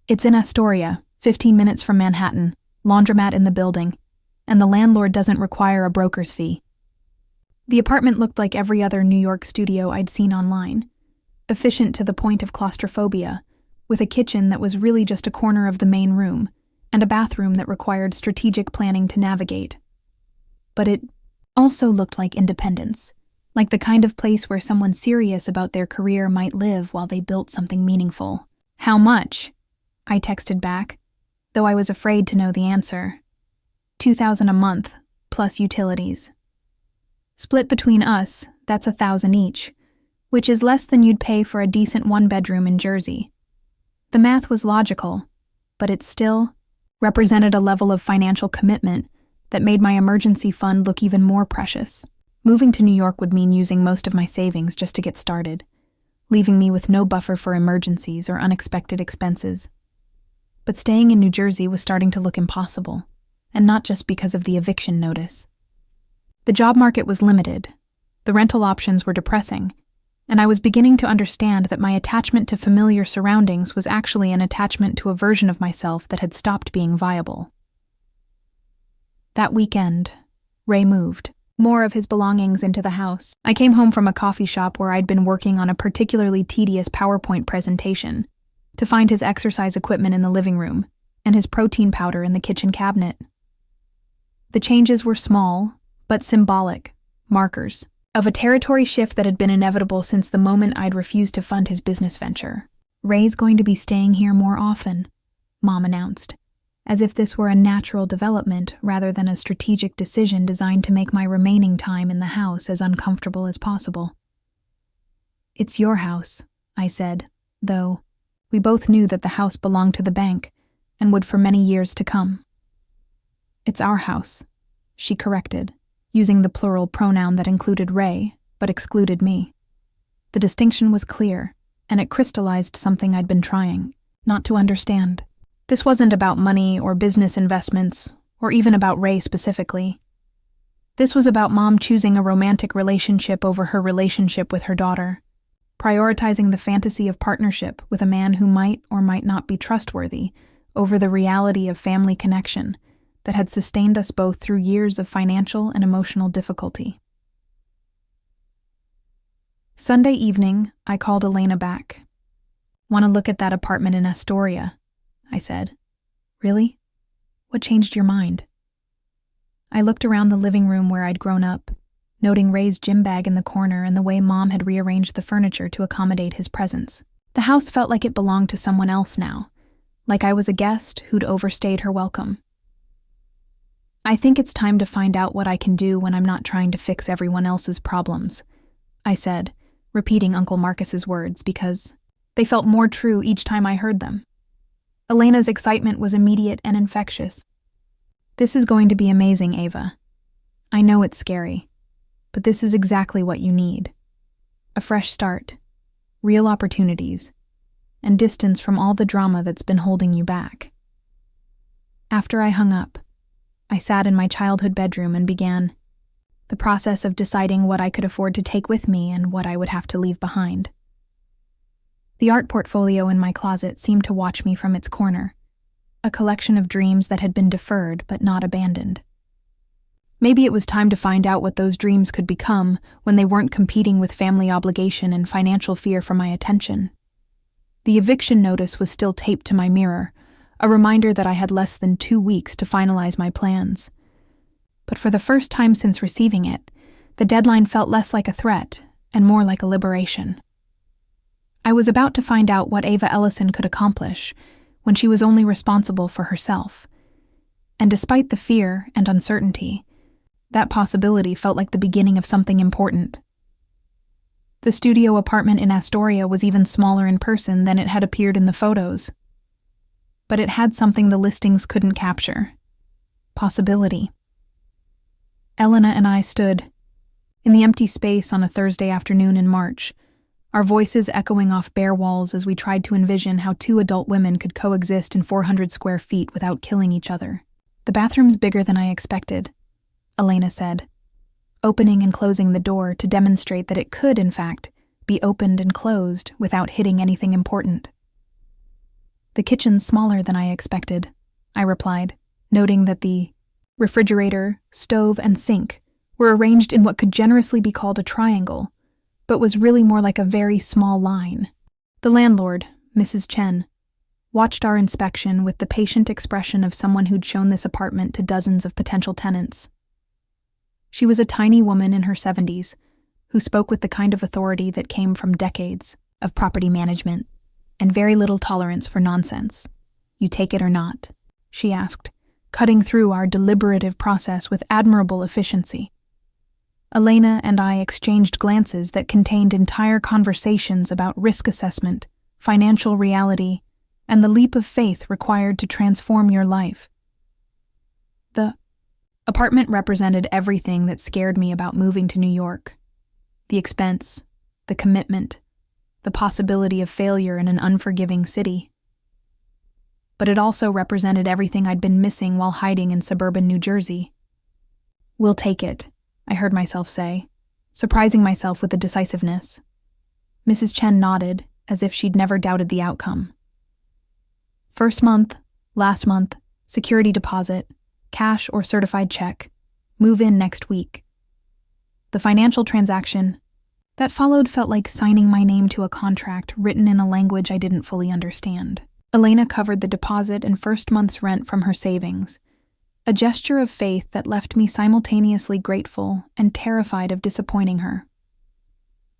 "It's in Astoria, 15 minutes from Manhattan, laundromat in the building, and the landlord doesn't require a broker's fee." The apartment looked like every other New York studio I'd seen online, efficient to the point of claustrophobia, with a kitchen that was really just a corner of the main room, and a bathroom that required strategic planning to navigate. But it also looked like independence, like the kind of place where someone serious about their career might live while they built something meaningful. "How much?" I texted back, though I was afraid to know the answer. $2,000 a month, plus utilities. Split between us, that's $1,000 each, which is less than you'd pay for a decent one-bedroom in Jersey. The math was logical, but it still represented a level of financial commitment that made my emergency fund look even more precious. Moving to New York would mean using most of my savings just to get started, leaving me with no buffer for emergencies or unexpected expenses. But staying in New Jersey was starting to look impossible, and not just because of the eviction notice. The job market was limited, the rental options were depressing, and I was beginning to understand that my attachment to familiar surroundings was actually an attachment to a version of myself that had stopped being viable. That weekend, Ray moved more of his belongings into the house. I came home from a coffee shop where I'd been working on a particularly tedious PowerPoint presentation to find his exercise equipment in the living room and his protein powder in the kitchen cabinet. The changes were small, but symbolic, markers of a territory shift that had been inevitable since the moment I'd refused to fund his business venture. "Ray's going to be staying here more often," Mom announced, as if this were a natural development rather than a strategic decision designed to make my remaining time in the house as uncomfortable as possible. "It's your house," I said, though we both knew that the house belonged to the bank and would for many years to come. "It's our house," she corrected, using the plural pronoun that included Ray, but excluded me. The distinction was clear, and it crystallized something I'd been trying not to understand. This wasn't about money or business investments, or even about Ray specifically. This was about Mom choosing a romantic relationship over her relationship with her daughter, prioritizing the fantasy of partnership with a man who might or might not be trustworthy over the reality of family connection that had sustained us both through years of financial and emotional difficulty. Sunday evening, I called Elena back. "Want to look at that apartment in Astoria?" I said. "Really? What changed your mind?" I looked around the living room where I'd grown up, noting Ray's gym bag in the corner and the way Mom had rearranged the furniture to accommodate his presence. The house felt like it belonged to someone else now, like I was a guest who'd overstayed her welcome. "I think it's time to find out what I can do when I'm not trying to fix everyone else's problems," I said, repeating Uncle Marcus's words because they felt more true each time I heard them. Elena's excitement was immediate and infectious. "This is going to be amazing, Ava. I know it's scary, but this is exactly what you need. A fresh start, real opportunities, and distance from all the drama that's been holding you back." After I hung up, I sat in my childhood bedroom and began the process of deciding what I could afford to take with me and what I would have to leave behind. The art portfolio in my closet seemed to watch me from its corner, a collection of dreams that had been deferred but not abandoned. Maybe it was time to find out what those dreams could become when they weren't competing with family obligation and financial fear for my attention. The eviction notice was still taped to my mirror, a reminder that I had less than 2 weeks to finalize my plans. But for the first time since receiving it, the deadline felt less like a threat and more like a liberation. I was about to find out what Ava Ellison could accomplish when she was only responsible for herself. And despite the fear and uncertainty, that possibility felt like the beginning of something important. The studio apartment in Astoria was even smaller in person than it had appeared in the photos. But it had something the listings couldn't capture: possibility. Elena and I stood in the empty space on a Thursday afternoon in March, our voices echoing off bare walls as we tried to envision how 2 adult women could coexist in 400 square feet without killing each other. "The bathroom's bigger than I expected," Elena said, opening and closing the door to demonstrate that it could, in fact, be opened and closed without hitting anything important. "The kitchen's smaller than I expected," I replied, noting that the refrigerator, stove, and sink were arranged in what could generously be called a triangle, but was really more like a very small line. The landlord, Mrs. Chen, watched our inspection with the patient expression of someone who'd shown this apartment to dozens of potential tenants. She was a tiny woman in her 70s, who spoke with the kind of authority that came from decades of property management and very little tolerance for nonsense. "You take it or not?" she asked, cutting through our deliberative process with admirable efficiency. Elena and I exchanged glances that contained entire conversations about risk assessment, financial reality, and the leap of faith required to transform your life. Apartment represented everything that scared me about moving to New York. The expense, the commitment, the possibility of failure in an unforgiving city. But it also represented everything I'd been missing while hiding in suburban New Jersey. "We'll take it," I heard myself say, surprising myself with the decisiveness. Mrs. Chen nodded, as if she'd never doubted the outcome. First month, last month, security deposit, cash or certified check, move in next week. The financial transaction that followed felt like signing my name to a contract written in a language I didn't fully understand. Elena covered the deposit and first month's rent from her savings, a gesture of faith that left me simultaneously grateful and terrified of disappointing her.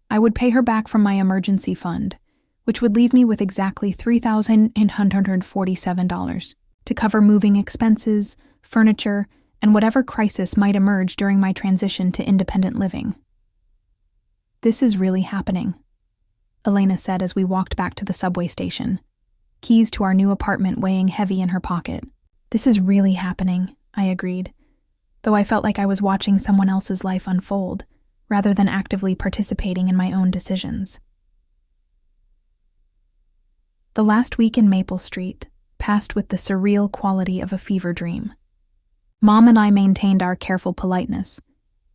I would pay her back from my emergency fund, which would leave me with exactly $3,847 to cover moving expenses, furniture, and whatever crisis might emerge during my transition to independent living. "This is really happening," Elena said as we walked back to the subway station, keys to our new apartment weighing heavy in her pocket. "This is really happening," I agreed, though I felt like I was watching someone else's life unfold, rather than actively participating in my own decisions. The last week in Maple Street passed with the surreal quality of a fever dream. Mom and I maintained our careful politeness,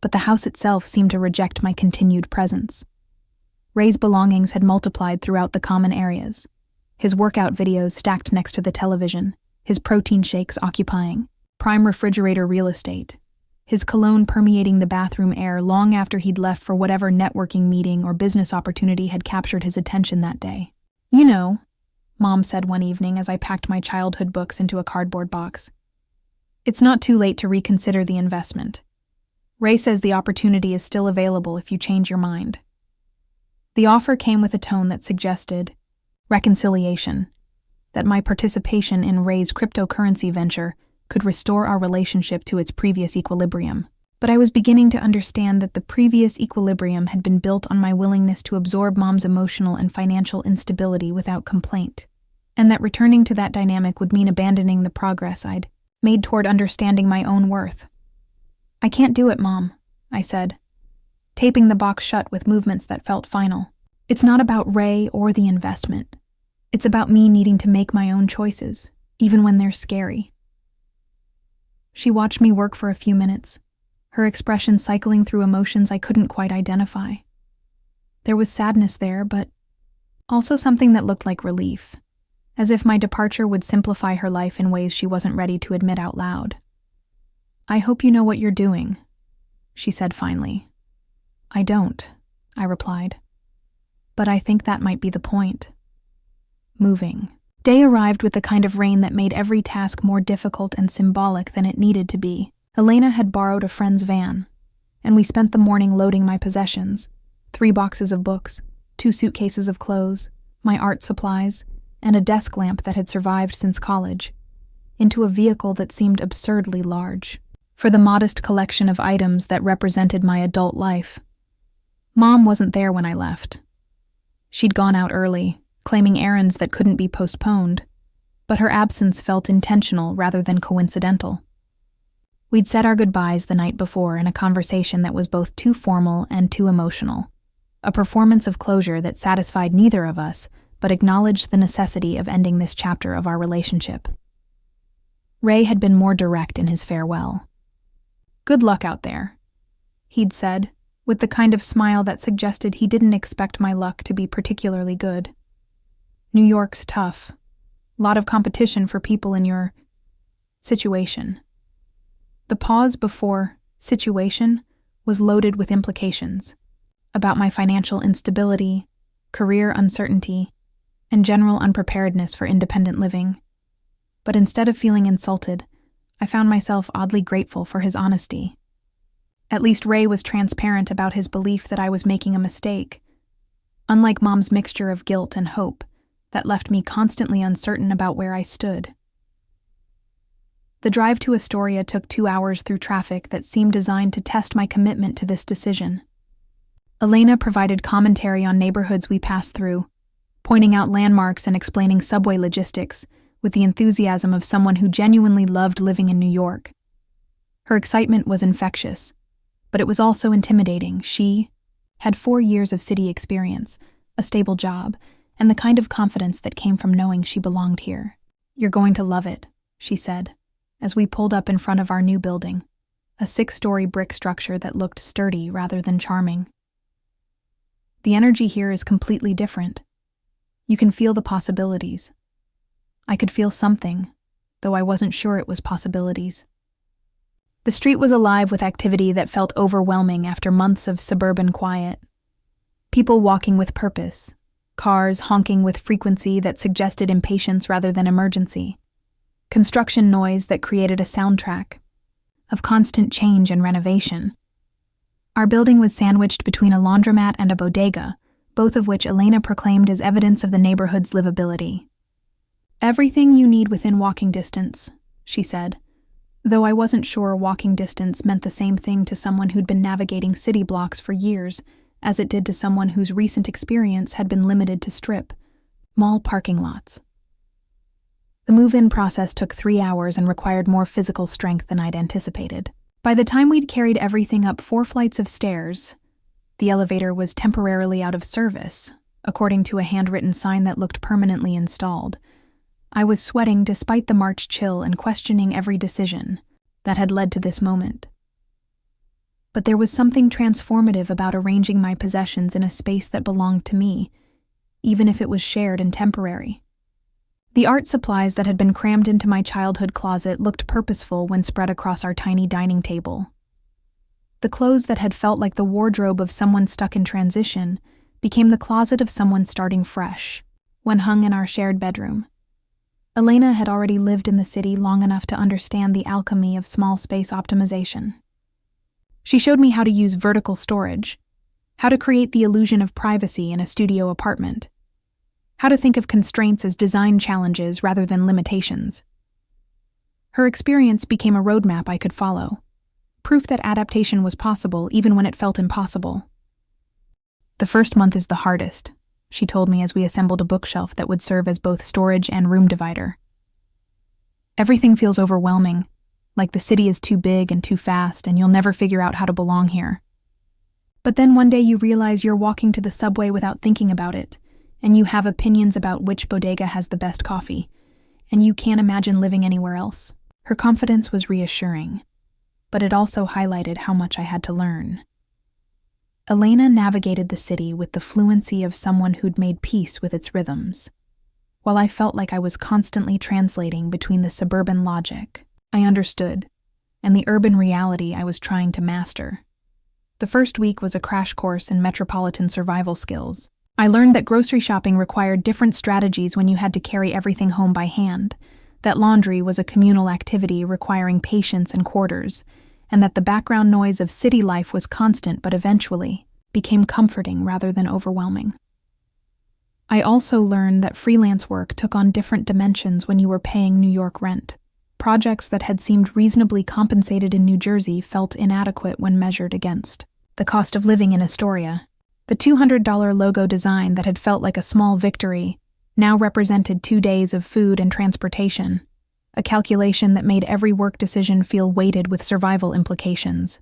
but the house itself seemed to reject my continued presence. Ray's belongings had multiplied throughout the common areas, his workout videos stacked next to the television, his protein shakes occupying prime refrigerator real estate, his cologne permeating the bathroom air long after he'd left for whatever networking meeting or business opportunity had captured his attention that day. "You know," Mom said one evening as I packed my childhood books into a cardboard box, "it's not too late to reconsider the investment. Ray says the opportunity is still available if you change your mind." The offer came with a tone that suggested reconciliation, that my participation in Ray's cryptocurrency venture could restore our relationship to its previous equilibrium. But I was beginning to understand that the previous equilibrium had been built on my willingness to absorb Mom's emotional and financial instability without complaint, and that returning to that dynamic would mean abandoning the progress I'd made toward understanding my own worth. "I can't do it, Mom," I said, taping the box shut with movements that felt final. "It's not about Ray or the investment. It's about me needing to make my own choices, even when they're scary." She watched me work for a few minutes, her expression cycling through emotions I couldn't quite identify. There was sadness there, but also something that looked like relief, as if my departure would simplify her life in ways she wasn't ready to admit out loud. "I hope you know what you're doing," she said finally. "I don't," I replied. "But I think that might be the point." Moving. Day arrived with the kind of rain that made every task more difficult and symbolic than it needed to be. Elena had borrowed a friend's van, and we spent the morning loading my possessions, 3 boxes of books, 2 suitcases of clothes, my art supplies, and a desk lamp that had survived since college, into a vehicle that seemed absurdly large for the modest collection of items that represented my adult life. Mom wasn't there when I left. She'd gone out early, claiming errands that couldn't be postponed, but her absence felt intentional rather than coincidental. We'd said our goodbyes the night before in a conversation that was both too formal and too emotional, a performance of closure that satisfied neither of us, but acknowledged the necessity of ending this chapter of our relationship. Ray had been more direct in his farewell. "Good luck out there," he'd said, with the kind of smile that suggested he didn't expect my luck to be particularly good. "New York's tough. Lot of competition for people in your situation." The pause before situation was loaded with implications about my financial instability, career uncertainty, and general unpreparedness for independent living. But instead of feeling insulted, I found myself oddly grateful for his honesty. At least Ray was transparent about his belief that I was making a mistake, unlike Mom's mixture of guilt and hope that left me constantly uncertain about where I stood. The drive to Astoria took 2 hours through traffic that seemed designed to test my commitment to this decision. Elena provided commentary on neighborhoods we passed through, pointing out landmarks and explaining subway logistics with the enthusiasm of someone who genuinely loved living in New York. Her excitement was infectious, but it was also intimidating. She had 4 years of city experience, a stable job, and the kind of confidence that came from knowing she belonged here. "You're going to love it," she said, as we pulled up in front of our new building, a 6-story brick structure that looked sturdy rather than charming. "The energy here is completely different. You can feel the possibilities." I could feel something, though I wasn't sure it was possibilities. The street was alive with activity that felt overwhelming after months of suburban quiet. People walking with purpose, cars honking with frequency that suggested impatience rather than emergency, construction noise that created a soundtrack of constant change and renovation. Our building was sandwiched between a laundromat and a bodega, both of which Elena proclaimed as evidence of the neighborhood's livability. "Everything you need within walking distance," she said, though I wasn't sure walking distance meant the same thing to someone who'd been navigating city blocks for years as it did to someone whose recent experience had been limited to strip mall parking lots. The move-in process took 3 hours and required more physical strength than I'd anticipated. By the time we'd carried everything up 4 flights of stairs, the elevator was temporarily out of service, according to a handwritten sign that looked permanently installed. I was sweating despite the March chill and questioning every decision that had led to this moment. But there was something transformative about arranging my possessions in a space that belonged to me, even if it was shared and temporary. The art supplies that had been crammed into my childhood closet looked purposeful when spread across our tiny dining table. The clothes that had felt like the wardrobe of someone stuck in transition became the closet of someone starting fresh when hung in our shared bedroom. Elena had already lived in the city long enough to understand the alchemy of small space optimization. She showed me how to use vertical storage, how to create the illusion of privacy in a studio apartment, how to think of constraints as design challenges rather than limitations. Her experience became a roadmap I could follow, proof that adaptation was possible even when it felt impossible. "The first month is the hardest," she told me as we assembled a bookshelf that would serve as both storage and room divider. "Everything feels overwhelming, like the city is too big and too fast and you'll never figure out how to belong here. But then one day you realize you're walking to the subway without thinking about it, and you have opinions about which bodega has the best coffee, and you can't imagine living anywhere else." Her confidence was reassuring, but it also highlighted how much I had to learn. Elena navigated the city with the fluency of someone who'd made peace with its rhythms, while I felt like I was constantly translating between the suburban logic I understood and the urban reality I was trying to master. The first week was a crash course in metropolitan survival skills. I learned that grocery shopping required different strategies when you had to carry everything home by hand, that laundry was a communal activity requiring patience and quarters, and that the background noise of city life was constant but eventually became comforting rather than overwhelming. I also learned that freelance work took on different dimensions when you were paying New York rent. Projects that had seemed reasonably compensated in New Jersey felt inadequate when measured against the cost of living in Astoria. The $200 logo design that had felt like a small victory now represented 2 days of food and transportation, a calculation that made every work decision feel weighted with survival implications.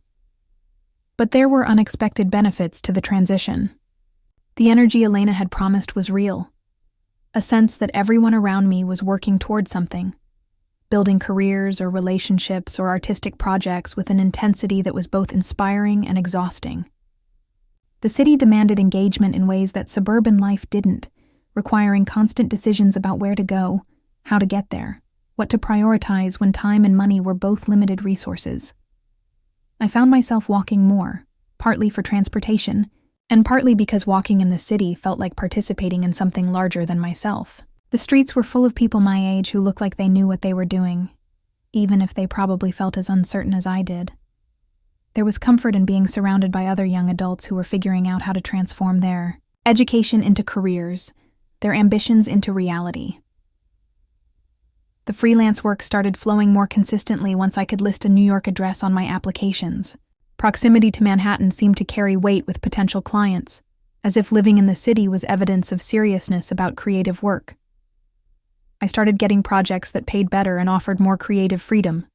But there were unexpected benefits to the transition. The energy Elena had promised was real, a sense that everyone around me was working toward something, building careers or relationships or artistic projects with an intensity that was both inspiring and exhausting. The city demanded engagement in ways that suburban life didn't, requiring constant decisions about where to go, how to get there, what to prioritize when time and money were both limited resources. I found myself walking more, partly for transportation, and partly because walking in the city felt like participating in something larger than myself. The streets were full of people my age who looked like they knew what they were doing, even if they probably felt as uncertain as I did. There was comfort in being surrounded by other young adults who were figuring out how to transform their education into careers, their ambitions into reality. The freelance work started flowing more consistently once I could list a New York address on my applications. Proximity to Manhattan seemed to carry weight with potential clients, as if living in the city was evidence of seriousness about creative work. I started getting projects that paid better and offered more creative freedom,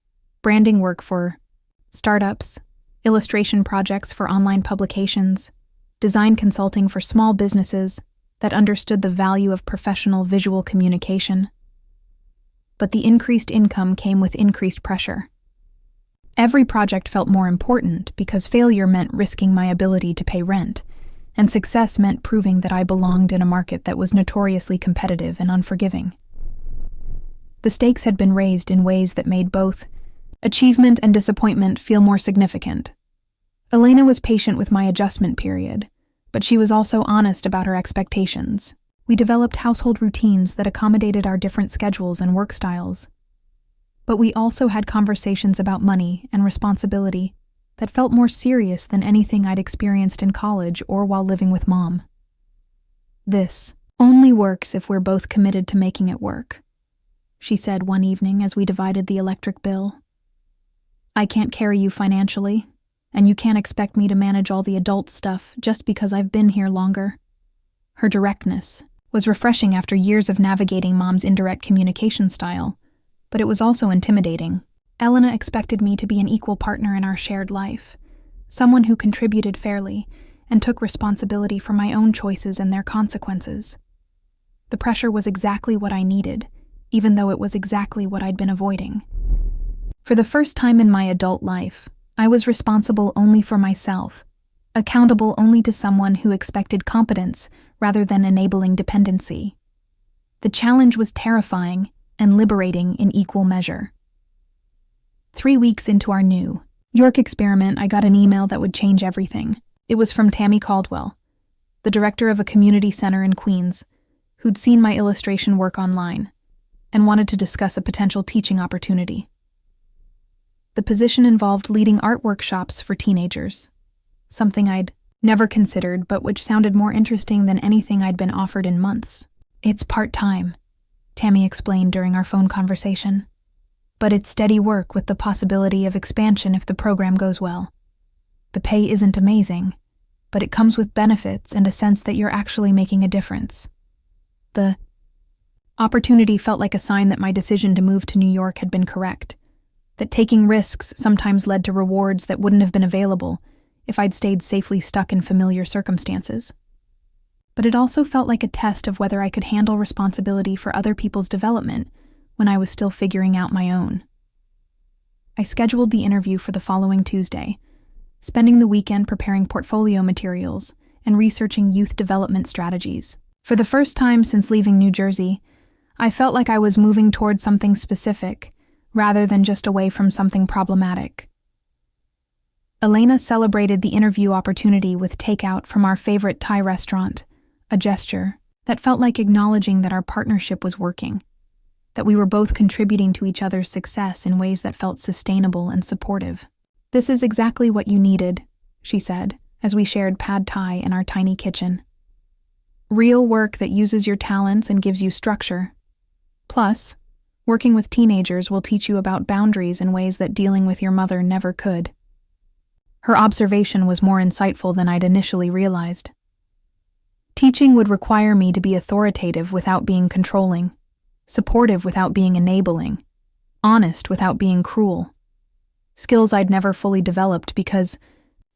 branding work for startups, illustration projects for online publications, design consulting for small businesses that understood the value of professional visual communication. But the increased income came with increased pressure. Every project felt more important because failure meant risking my ability to pay rent, and success meant proving that I belonged in a market that was notoriously competitive and unforgiving. The stakes had been raised in ways that made both achievement and disappointment feel more significant. Elena was patient with my adjustment period, but she was also honest about her expectations. We developed household routines that accommodated our different schedules and work styles. But we also had conversations about money and responsibility that felt more serious than anything I'd experienced in college or while living with Mom. "This only works if we're both committed to making it work," she said one evening as we divided the electric bill. "I can't carry you financially, and you can't expect me to manage all the adult stuff just because I've been here longer." Her directness was refreshing after years of navigating Mom's indirect communication style, but it was also intimidating. Elena expected me to be an equal partner in our shared life, someone who contributed fairly and took responsibility for my own choices and their consequences. The pressure was exactly what I needed, even though it was exactly what I'd been avoiding. For the first time in my adult life, I was responsible only for myself, accountable only to someone who expected competence rather than enabling dependency. The challenge was terrifying and liberating in equal measure. 3 weeks into our New York experiment, I got an email that would change everything. It was from Tammy Caldwell, the director of a community center in Queens, who'd seen my illustration work online and wanted to discuss a potential teaching opportunity. The position involved leading art workshops for teenagers, something I'd never considered but which sounded more interesting than anything I'd been offered in months. "It's part-time," Tammy explained during our phone conversation. "But it's steady work with the possibility of expansion if the program goes well. The pay isn't amazing, but it comes with benefits and a sense that you're actually making a difference." The opportunity felt like a sign that my decision to move to New York had been correct, that taking risks sometimes led to rewards that wouldn't have been available if I'd stayed safely stuck in familiar circumstances. But it also felt like a test of whether I could handle responsibility for other people's development when I was still figuring out my own. I scheduled the interview for the following Tuesday, spending the weekend preparing portfolio materials and researching youth development strategies. For the first time since leaving New Jersey, I felt like I was moving toward something specific, rather than just away from something problematic. Elena celebrated the interview opportunity with takeout from our favorite Thai restaurant, a gesture that felt like acknowledging that our partnership was working, that we were both contributing to each other's success in ways that felt sustainable and supportive. "This is exactly what you needed," she said, as we shared pad thai in our tiny kitchen. "Real work that uses your talents and gives you structure. Plus, working with teenagers will teach you about boundaries in ways that dealing with your mother never could." Her observation was more insightful than I'd initially realized. Teaching would require me to be authoritative without being controlling, supportive without being enabling, honest without being cruel. Skills I'd never fully developed because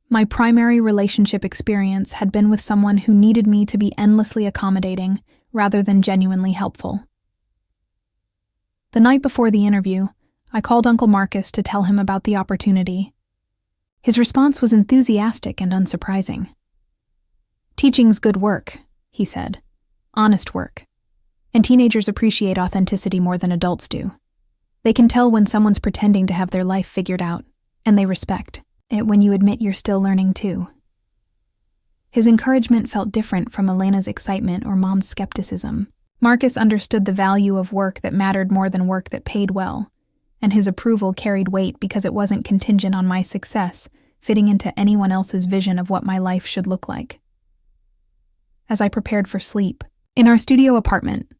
my primary relationship experience had been with someone who needed me to be endlessly accommodating rather than genuinely helpful. The night before the interview, I called Uncle Marcus to tell him about the opportunity. His response was enthusiastic and unsurprising. "Teaching's good work," he said. "Honest work. And teenagers appreciate authenticity more than adults do. They can tell when someone's pretending to have their life figured out, and they respect it when you admit you're still learning too." His encouragement felt different from Elena's excitement or Mom's skepticism. Marcus understood the value of work that mattered more than work that paid well, and his approval carried weight because it wasn't contingent on my success fitting into anyone else's vision of what my life should look like. As I prepared for sleep, in our studio apartment,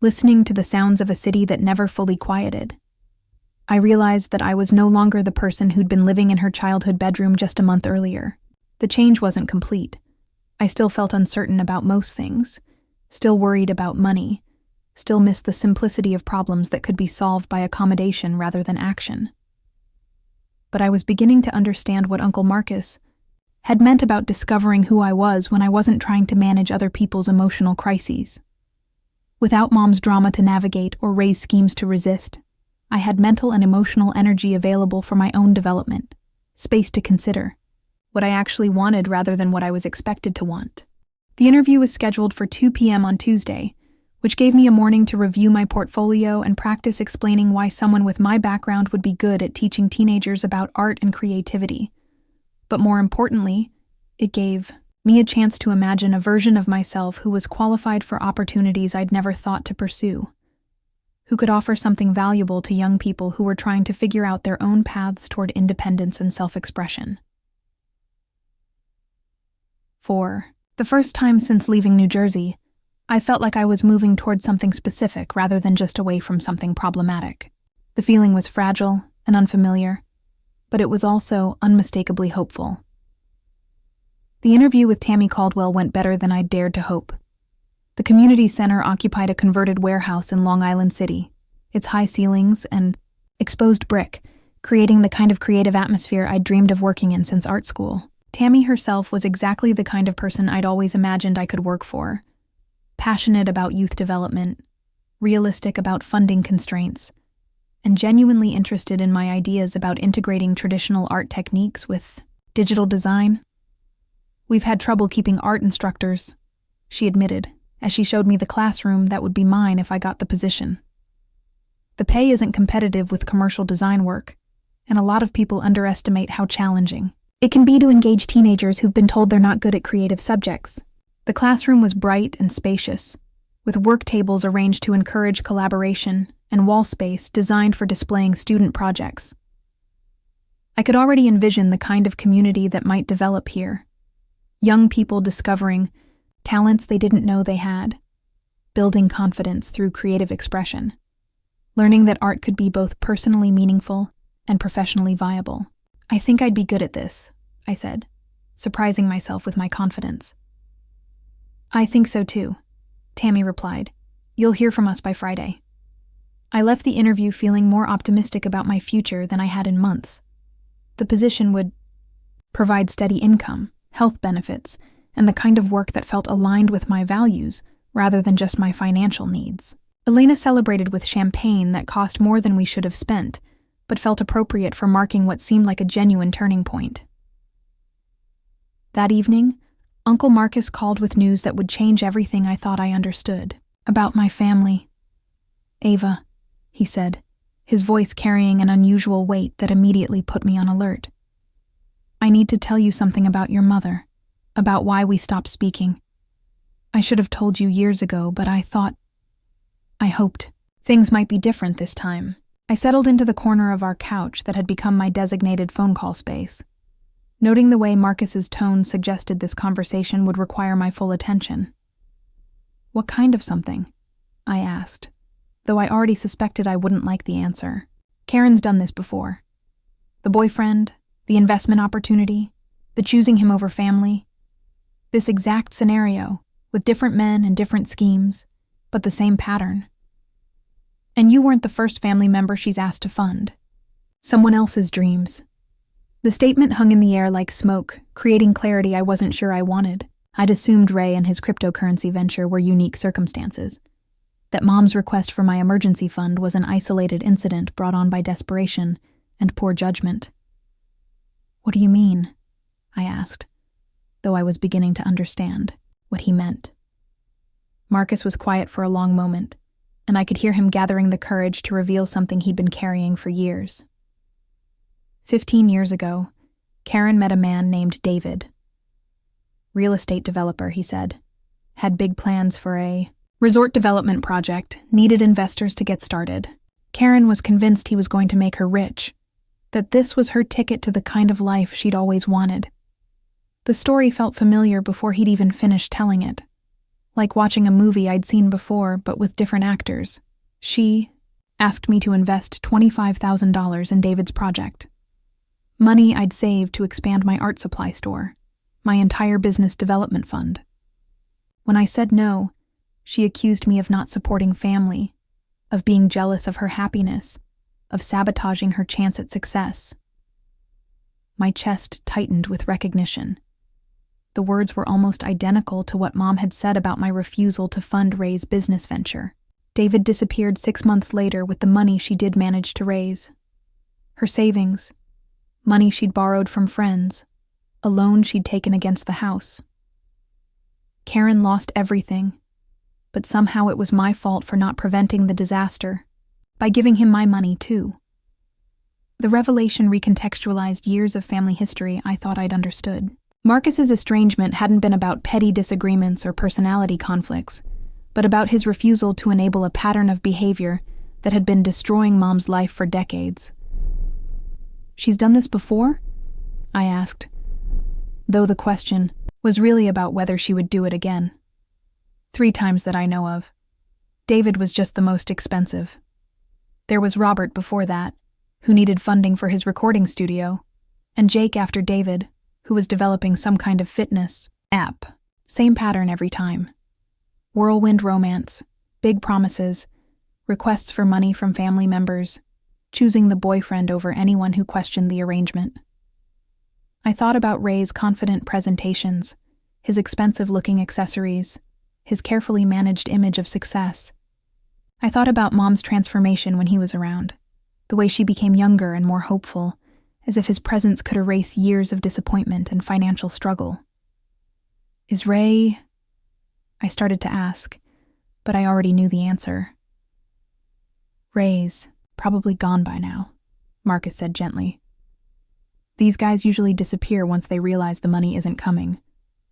listening to the sounds of a city that never fully quieted, I realized that I was no longer the person who'd been living in her childhood bedroom just a month earlier. The change wasn't complete. I still felt uncertain about most things, still worried about money, still missed the simplicity of problems that could be solved by accommodation rather than action. but I was beginning to understand what Uncle Marcus had meant about discovering who I was when I wasn't trying to manage other people's emotional crises. Without Mom's drama to navigate or Ray's schemes to resist, I had mental and emotional energy available for my own development, space to consider what I actually wanted rather than what I was expected to want. The interview was scheduled for 2 p.m. on Tuesday, which gave me a morning to review my portfolio and practice explaining why someone with my background would be good at teaching teenagers about art and creativity. But more importantly, it gave me a chance to imagine a version of myself who was qualified for opportunities I'd never thought to pursue, who could offer something valuable to young people who were trying to figure out their own paths toward independence and self-expression. 4. The first time since leaving New Jersey, I felt like I was moving toward something specific rather than just away from something problematic. The feeling was fragile and unfamiliar, but it was also unmistakably hopeful. The interview with Tammy Caldwell went better than I'd dared to hope. The community center occupied a converted warehouse in Long Island City, its high ceilings and exposed brick, creating the kind of creative atmosphere I'd dreamed of working in since art school. Tammy herself was exactly the kind of person I'd always imagined I could work for. Passionate about youth development, realistic about funding constraints, and genuinely interested in my ideas about integrating traditional art techniques with digital design. "We've had trouble keeping art instructors," she admitted, as she showed me the classroom that would be mine if I got the position. "The pay isn't competitive with commercial design work, and a lot of people underestimate how challenging it can be to engage teenagers who've been told they're not good at creative subjects." The classroom was bright and spacious, with work tables arranged to encourage collaboration and wall space designed for displaying student projects. I could already envision the kind of community that might develop here. Young people discovering talents they didn't know they had, building confidence through creative expression, learning that art could be both personally meaningful and professionally viable. "I think I'd be good at this," I said, surprising myself with my confidence. "I think so too," Tammy replied. "You'll hear from us by Friday." I left the interview feeling more optimistic about my future than I had in months. The position would provide steady income, health benefits, and the kind of work that felt aligned with my values rather than just my financial needs. Elena celebrated with champagne that cost more than we should have spent, but felt appropriate for marking what seemed like a genuine turning point. That evening, Uncle Marcus called with news that would change everything I thought I understood about my family. "Ava," he said, his voice carrying an unusual weight that immediately put me on alert. "I need to tell you something about your mother, about why we stopped speaking. I should have told you years ago, but I hoped things might be different this time." I settled into the corner of our couch that had become my designated phone call space, noting the way Marcus's tone suggested this conversation would require my full attention. "What kind of something?" I asked, though I already suspected I wouldn't like the answer. "Karen's done this before. The boyfriend, the investment opportunity, the choosing him over family. This exact scenario, with different men and different schemes, but the same pattern. And you weren't the first family member she's asked to fund. Someone else's dreams." The statement hung in the air like smoke, creating clarity I wasn't sure I wanted. I'd assumed Ray and his cryptocurrency venture were unique circumstances. That Mom's request for my emergency fund was an isolated incident brought on by desperation and poor judgment. "What do you mean?" I asked, though I was beginning to understand what he meant. Marcus was quiet for a long moment, and I could hear him gathering the courage to reveal something he'd been carrying for years. 15 years ago, Karen met a man named David. Real estate developer, he said. Had big plans for a resort development project, needed investors to get started. Karen was convinced he was going to make her rich, that this was her ticket to the kind of life she'd always wanted. The story felt familiar before he'd even finished telling it. Like watching a movie I'd seen before, but with different actors. She asked me to invest $25,000 in David's project. Money I'd saved to expand my art supply store, my entire business development fund. When I said no, she accused me of not supporting family, of being jealous of her happiness, of sabotaging her chance at success. My chest tightened with recognition. The words were almost identical to what Mom had said about my refusal to fund Ray's business venture. David disappeared 6 months later with the money she did manage to raise. Her savings, money she'd borrowed from friends, a loan she'd taken against the house. Karen lost everything, but somehow it was my fault for not preventing the disaster, by giving him my money too. The revelation recontextualized years of family history I thought I'd understood. Marcus's estrangement hadn't been about petty disagreements or personality conflicts, but about his refusal to enable a pattern of behavior that had been destroying Mom's life for decades. "She's done this before?" I asked, though the question was really about whether she would do it again. 3 times that I know of. David was just the most expensive. There was Robert before that, who needed funding for his recording studio, and Jake after David, who was developing some kind of fitness app. Same pattern every time. Whirlwind romance, big promises, requests for money from family members, choosing the boyfriend over anyone who questioned the arrangement. I thought about Ray's confident presentations, his expensive-looking accessories, his carefully managed image of success. I thought about Mom's transformation when he was around, the way she became younger and more hopeful, as if his presence could erase years of disappointment and financial struggle. "Is Ray—" I started to ask, but I already knew the answer. "Ray's probably gone by now," Marcus said gently. "These guys usually disappear once they realize the money isn't coming,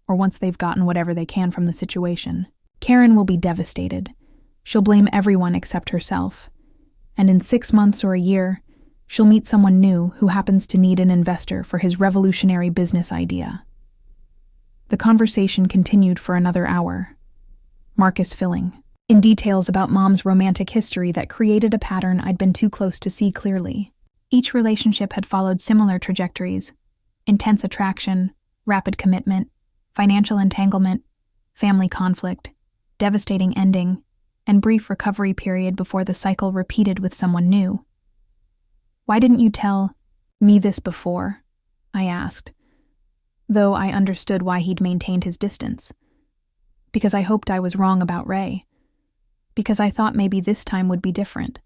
or once they've gotten whatever they can from the situation. Karen will be devastated. She'll blame everyone except herself. And in 6 months or a year, she'll meet someone new who happens to need an investor for his revolutionary business idea." The conversation continued for another hour, Marcus filling in details about Mom's romantic history that created a pattern I'd been too close to see clearly. Each relationship had followed similar trajectories: intense attraction, rapid commitment, financial entanglement, family conflict, devastating ending, and brief recovery period before the cycle repeated with someone new. "Why didn't you tell me this before?" I asked, though I understood why he'd maintained his distance. Because I hoped I was wrong about Ray. Because I thought maybe this time would be different,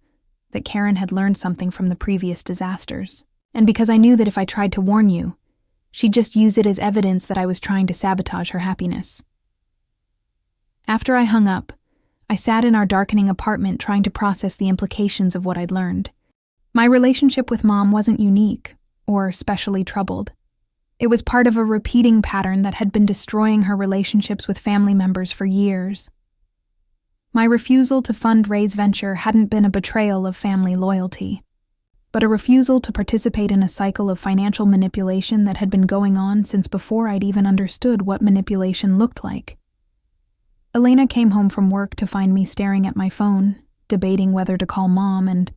that Karen had learned something from the previous disasters. And because I knew that if I tried to warn you, she'd just use it as evidence that I was trying to sabotage her happiness. After I hung up, I sat in our darkening apartment trying to process the implications of what I'd learned. My relationship with Mom wasn't unique or specially troubled. It was part of a repeating pattern that had been destroying her relationships with family members for years. My refusal to fund Ray's venture hadn't been a betrayal of family loyalty, but a refusal to participate in a cycle of financial manipulation that had been going on since before I'd even understood what manipulation looked like. Elena came home from work to find me staring at my phone, debating whether to call Mom and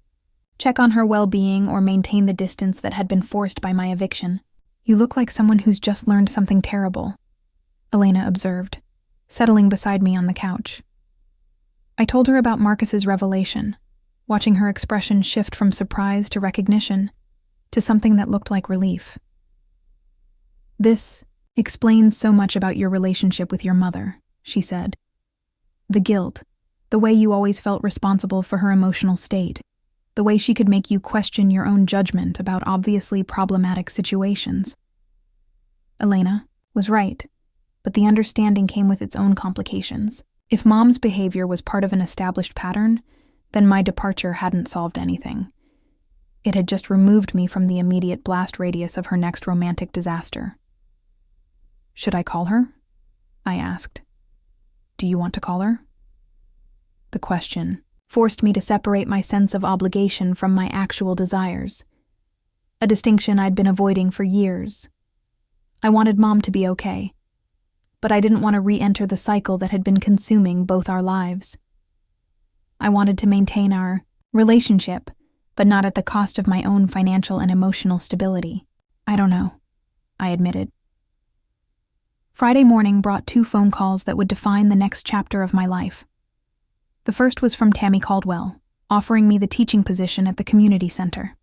check on her well-being or maintain the distance that had been forced by my eviction. "You look like someone who's just learned something terrible," Elena observed, settling beside me on the couch. I told her about Marcus's revelation, watching her expression shift from surprise to recognition, to something that looked like relief. "This explains so much about your relationship with your mother," she said. "The guilt, the way you always felt responsible for her emotional state, the way she could make you question your own judgment about obviously problematic situations." Elena was right, but the understanding came with its own complications. If Mom's behavior was part of an established pattern, then my departure hadn't solved anything. It had just removed me from the immediate blast radius of her next romantic disaster. "Should I call her?" I asked. "Do you want to call her?" The question forced me to separate my sense of obligation from my actual desires, a distinction I'd been avoiding for years. I wanted Mom to be okay, but I didn't want to re-enter the cycle that had been consuming both our lives. I wanted to maintain our relationship, but not at the cost of my own financial and emotional stability. "I don't know," I admitted. Friday morning brought 2 phone calls that would define the next chapter of my life. The first was from Tammy Caldwell, offering me the teaching position at the community center.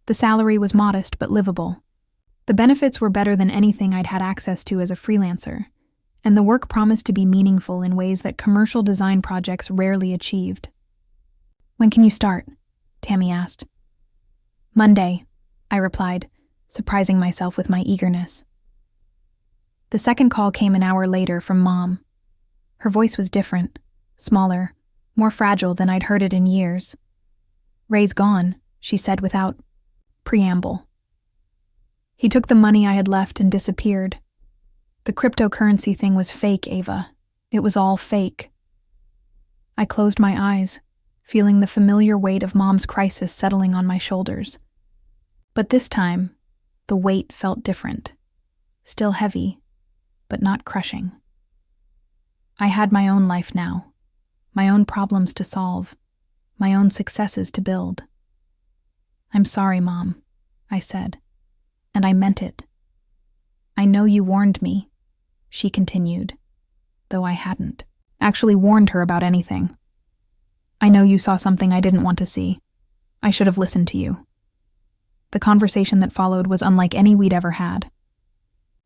The salary was modest but livable. The benefits were better than anything I'd had access to as a freelancer, and the work promised to be meaningful in ways that commercial design projects rarely achieved. "When can you start?" Tammy asked. "Monday," I replied, surprising myself with my eagerness. The second call came an hour later from Mom. Her voice was different, smaller, more fragile than I'd heard it in years. "Ray's gone," she said without preamble. "He took the money I had left and disappeared. The cryptocurrency thing was fake, Ava. It was all fake." I closed my eyes, feeling the familiar weight of Mom's crisis settling on my shoulders. But this time, the weight felt different. Still heavy, but not crushing. I had my own life now, my own problems to solve, my own successes to build. "I'm sorry, Mom," I said, and I meant it. "I know you warned me," she continued, though I hadn't actually warned her about anything. "I know you saw something I didn't want to see. I should have listened to you." The conversation that followed was unlike any we'd ever had.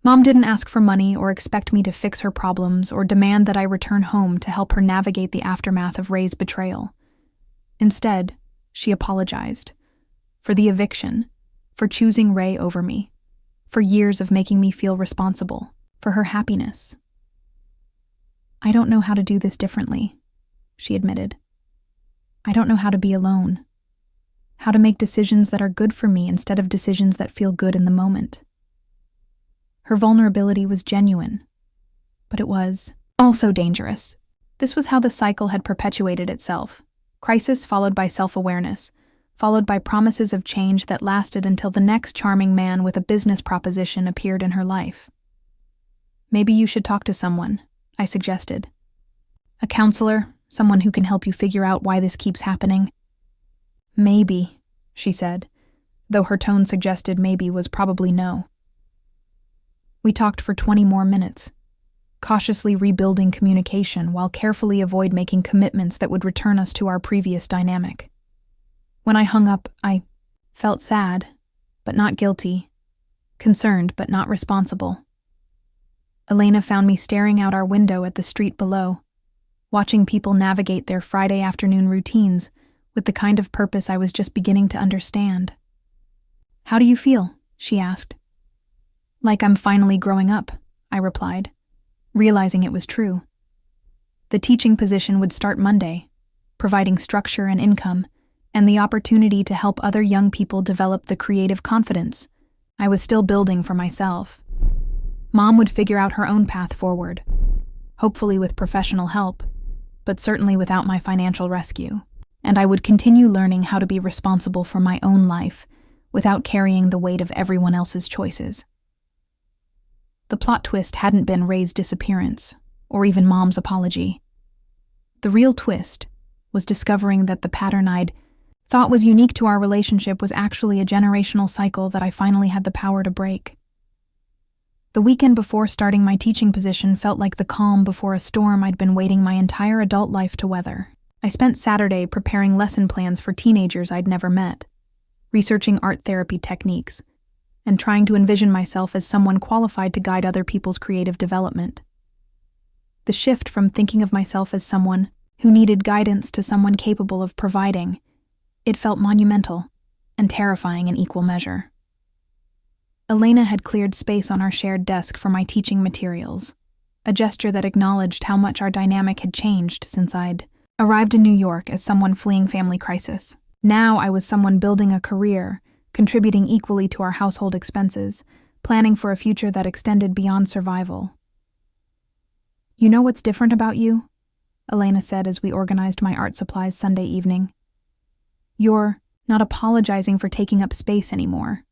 Mom didn't ask for money or expect me to fix her problems or demand that I return home to help her navigate the aftermath of Ray's betrayal. Instead, she apologized for the eviction, for choosing Ray over me, for years of making me feel responsible, for her happiness. "I don't know how to do this differently," she admitted. "I don't know how to be alone, how to make decisions that are good for me instead of decisions that feel good in the moment." Her vulnerability was genuine, but it was also dangerous. This was how the cycle had perpetuated itself: crisis followed by self-awareness, followed by promises of change that lasted until the next charming man with a business proposition appeared in her life. "Maybe you should talk to someone," I suggested. "A counselor, someone who can help you figure out why this keeps happening." "Maybe," she said, though her tone suggested maybe was probably no. We talked for 20 more minutes, cautiously rebuilding communication while carefully avoid making commitments that would return us to our previous dynamic. When I hung up, I felt sad, but not guilty, concerned but not responsible. Elena found me staring out our window at the street below, watching people navigate their Friday afternoon routines with the kind of purpose I was just beginning to understand. "How do you feel?" she asked. "Like I'm finally growing up," I replied, realizing it was true. The teaching position would start Monday, providing structure and income, and the opportunity to help other young people develop the creative confidence I was still building for myself. Mom would figure out her own path forward, hopefully with professional help, but certainly without my financial rescue, and I would continue learning how to be responsible for my own life without carrying the weight of everyone else's choices. The plot twist hadn't been Ray's disappearance, or even Mom's apology. The real twist was discovering that the pattern I'd thought was unique to our relationship was actually a generational cycle that I finally had the power to break. The weekend before starting my teaching position felt like the calm before a storm I'd been waiting my entire adult life to weather. I spent Saturday preparing lesson plans for teenagers I'd never met, researching art therapy techniques, and trying to envision myself as someone qualified to guide other people's creative development. The shift from thinking of myself as someone who needed guidance to someone capable of providing, it felt monumental and terrifying in equal measure. Elena had cleared space on our shared desk for my teaching materials, a gesture that acknowledged how much our dynamic had changed since I'd arrived in New York as someone fleeing family crisis. Now I was someone building a career, contributing equally to our household expenses, planning for a future that extended beyond survival. "You know what's different about you?" Elena said as we organized my art supplies Sunday evening. "You're not apologizing for taking up space anymore."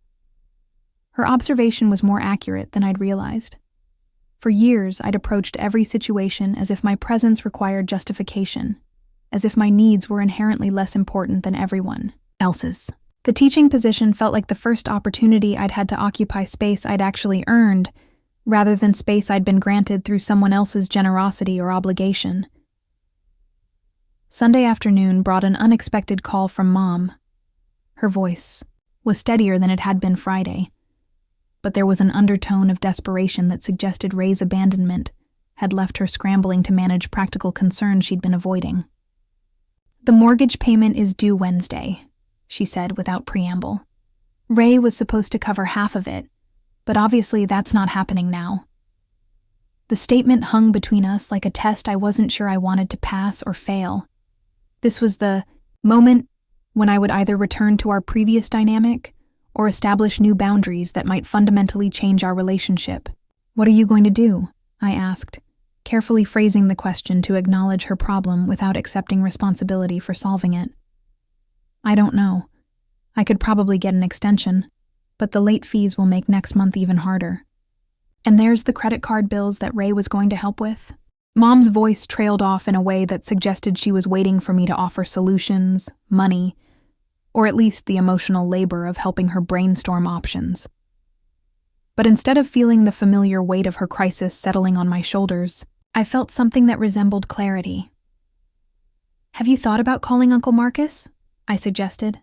Her observation was more accurate than I'd realized. For years, I'd approached every situation as if my presence required justification, as if my needs were inherently less important than everyone else's. The teaching position felt like the first opportunity I'd had to occupy space I'd actually earned, rather than space I'd been granted through someone else's generosity or obligation. Sunday afternoon brought an unexpected call from Mom. Her voice was steadier than it had been Friday, but there was an undertone of desperation that suggested Ray's abandonment had left her scrambling to manage practical concerns she'd been avoiding. "The mortgage payment is due Wednesday," she said without preamble. "Ray was supposed to cover half of it, but obviously that's not happening now." The statement hung between us like a test I wasn't sure I wanted to pass or fail. This was the moment when I would either return to our previous dynamic or establish new boundaries that might fundamentally change our relationship. "What are you going to do?" I asked, carefully phrasing the question to acknowledge her problem without accepting responsibility for solving it. "I don't know. I could probably get an extension, but the late fees will make next month even harder. And there's the credit card bills that Ray was going to help with." Mom's voice trailed off in a way that suggested she was waiting for me to offer solutions, money, or at least the emotional labor of helping her brainstorm options. But instead of feeling the familiar weight of her crisis settling on my shoulders, I felt something that resembled clarity. "Have you thought about calling Uncle Marcus?" I suggested.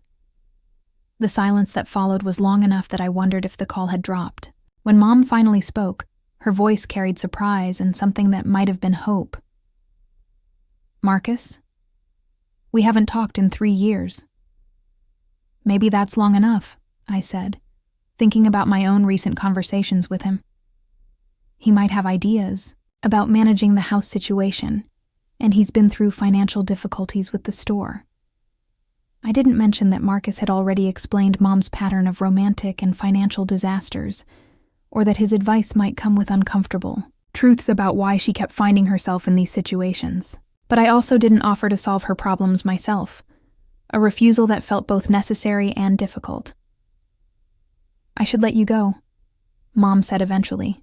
The silence that followed was long enough that I wondered if the call had dropped. When Mom finally spoke, her voice carried surprise and something that might have been hope. "Marcus? We haven't talked in 3 years." "Maybe that's long enough," I said, thinking about my own recent conversations with him. "He might have ideas about managing the house situation, and he's been through financial difficulties with the store." I didn't mention that Marcus had already explained Mom's pattern of romantic and financial disasters, or that his advice might come with uncomfortable truths about why she kept finding herself in these situations. But I also didn't offer to solve her problems myself, a refusal that felt both necessary and difficult. "I should let you go," Mom said eventually.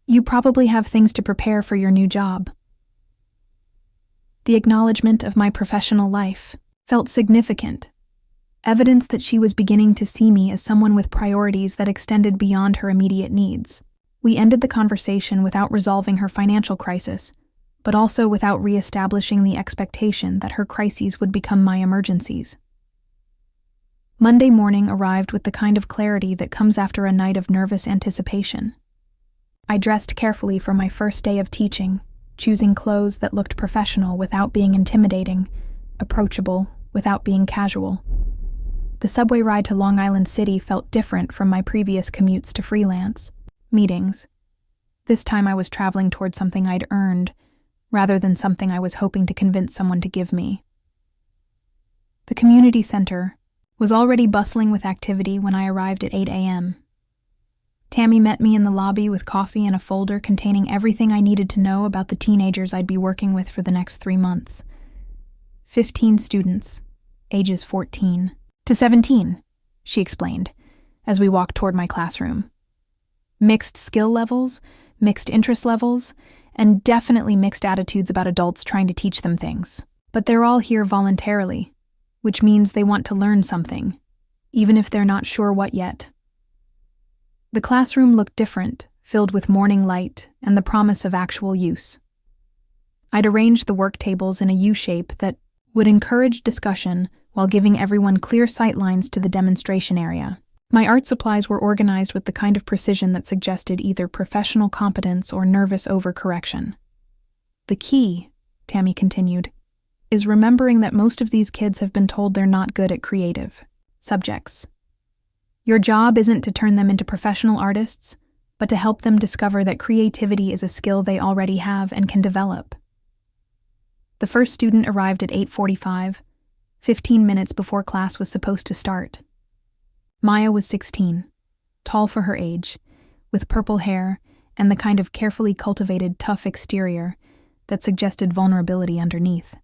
"You probably have things to prepare for your new job." The acknowledgement of my professional life felt significant, evidence that she was beginning to see me as someone with priorities that extended beyond her immediate needs. We ended the conversation without resolving her financial crisis, but also without reestablishing the expectation that her crises would become my emergencies. Monday morning arrived with the kind of clarity that comes after a night of nervous anticipation. I dressed carefully for my first day of teaching, choosing clothes that looked professional without being intimidating, approachable without being casual. The subway ride to Long Island City felt different from my previous commutes to freelance meetings. This time I was traveling toward something I'd earned, rather than something I was hoping to convince someone to give me. The community center was already bustling with activity when I arrived at 8 a.m. Tammy met me in the lobby with coffee and a folder containing everything I needed to know about the teenagers I'd be working with for the next 3 months. 15 students, ages 14 to 17, she explained, as we walked toward my classroom. Mixed skill levels, mixed interest levels, and definitely mixed attitudes about adults trying to teach them things. But they're all here voluntarily, which means they want to learn something, even if they're not sure what yet. The classroom looked different, filled with morning light and the promise of actual use. I'd arranged the work tables in a U-shape that would encourage discussion while giving everyone clear sightlines to the demonstration area. My art supplies were organized with the kind of precision that suggested either professional competence or nervous overcorrection. "The key," Tammy continued, "is remembering that most of these kids have been told they're not good at creative subjects. Your job isn't to turn them into professional artists, but to help them discover that creativity is a skill they already have and can develop." The first student arrived at 8:45, 15 minutes before class was supposed to start. Maya was 16, tall for her age, with purple hair and the kind of carefully cultivated tough exterior that suggested vulnerability underneath.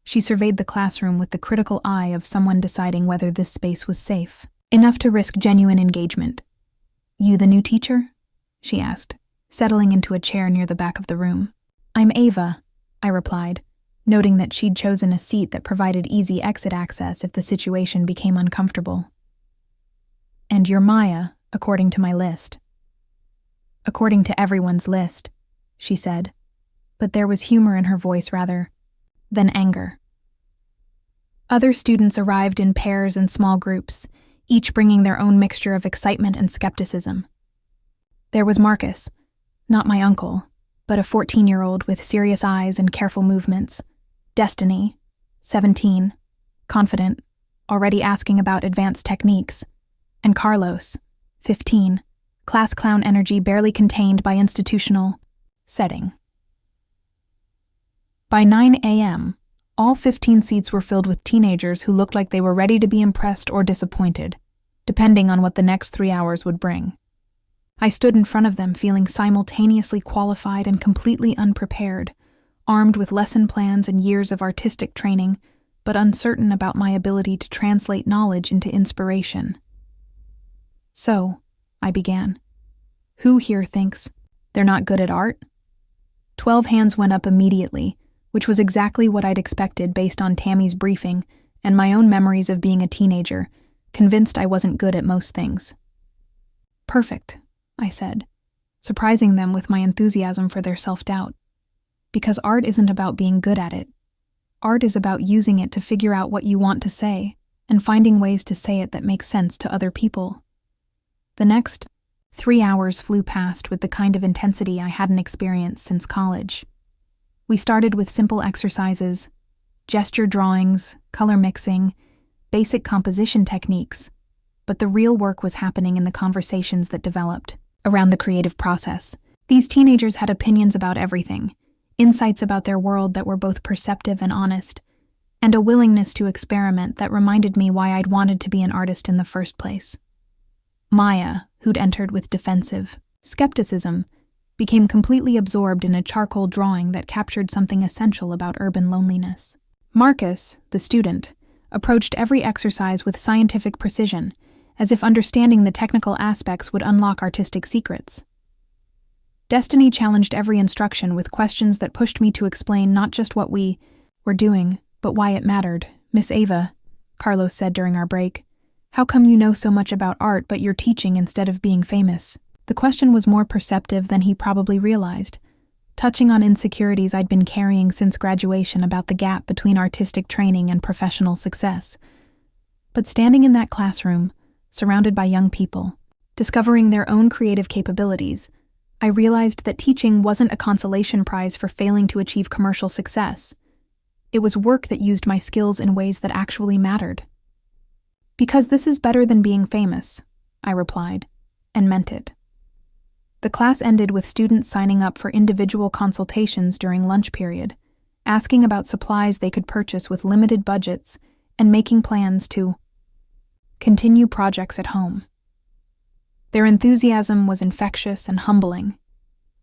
She surveyed the classroom with the critical eye of someone deciding whether this space was safe, enough to risk genuine engagement. "You the new teacher?" she asked, settling into a chair near the back of the room. "I'm Ava," I replied, noting that she'd chosen a seat that provided easy exit access if the situation became uncomfortable. "And you're Maya, according to my list." "According to everyone's list," she said, but there was humor in her voice rather than anger. Other students arrived in pairs and small groups, each bringing their own mixture of excitement and skepticism. There was Marcus, not my uncle, but a 14-year-old with serious eyes and careful movements. Destiny, 17, confident, already asking about advanced techniques. And Carlos, 15, class clown energy barely contained by institutional setting. By 9 a.m., all 15 seats were filled with teenagers who looked like they were ready to be impressed or disappointed, depending on what the next 3 hours would bring. I stood in front of them feeling simultaneously qualified and completely unprepared, armed with lesson plans and years of artistic training, but uncertain about my ability to translate knowledge into inspiration. So, I began. Who here thinks they're not good at art? 12 hands went up immediately, which was exactly what I'd expected based on Tammy's briefing and my own memories of being a teenager, convinced I wasn't good at most things. Perfect, I said, surprising them with my enthusiasm for their self-doubt. Because art isn't about being good at it. Art is about using it to figure out what you want to say and finding ways to say it that make sense to other people. The next 3 hours flew past with the kind of intensity I hadn't experienced since college. We started with simple exercises, gesture drawings, color mixing, basic composition techniques, but the real work was happening in the conversations that developed around the creative process. These teenagers had opinions about everything, insights about their world that were both perceptive and honest, and a willingness to experiment that reminded me why I'd wanted to be an artist in the first place. Maya, who'd entered with defensive skepticism, became completely absorbed in a charcoal drawing that captured something essential about urban loneliness. Marcus, the student, approached every exercise with scientific precision, as if understanding the technical aspects would unlock artistic secrets. Destiny challenged every instruction with questions that pushed me to explain not just what we were doing, but why it mattered. Miss Ava, Carlos said during our break, how come you know so much about art but you're teaching instead of being famous? The question was more perceptive than he probably realized, touching on insecurities I'd been carrying since graduation about the gap between artistic training and professional success. But standing in that classroom, surrounded by young people, discovering their own creative capabilities, I realized that teaching wasn't a consolation prize for failing to achieve commercial success. It was work that used my skills in ways that actually mattered. Because this is better than being famous, I replied, and meant it. The class ended with students signing up for individual consultations during lunch period, asking about supplies they could purchase with limited budgets, and making plans to continue projects at home. Their enthusiasm was infectious and humbling,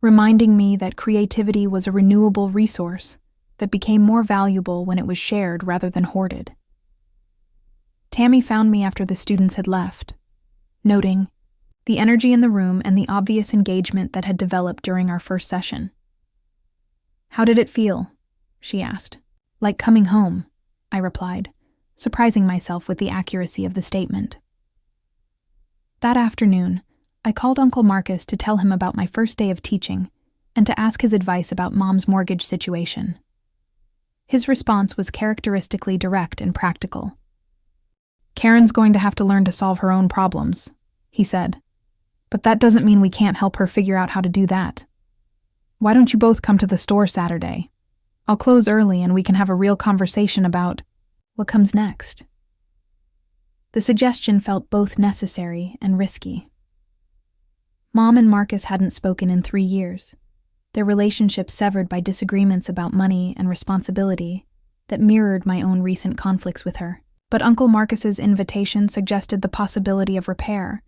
reminding me that creativity was a renewable resource that became more valuable when it was shared rather than hoarded. Tammy found me after the students had left, noting the energy in the room and the obvious engagement that had developed during our first session. How did it feel? She asked. Like coming home, I replied, surprising myself with the accuracy of the statement. That afternoon, I called Uncle Marcus to tell him about my first day of teaching and to ask his advice about Mom's mortgage situation. His response was characteristically direct and practical. Karen's going to have to learn to solve her own problems, he said. But that doesn't mean we can't help her figure out how to do that. Why don't you both come to the store Saturday? I'll close early and we can have a real conversation about what comes next. The suggestion felt both necessary and risky. Mom and Marcus hadn't spoken in 3 years, their relationship severed by disagreements about money and responsibility that mirrored my own recent conflicts with her. But Uncle Marcus's invitation suggested the possibility of repair,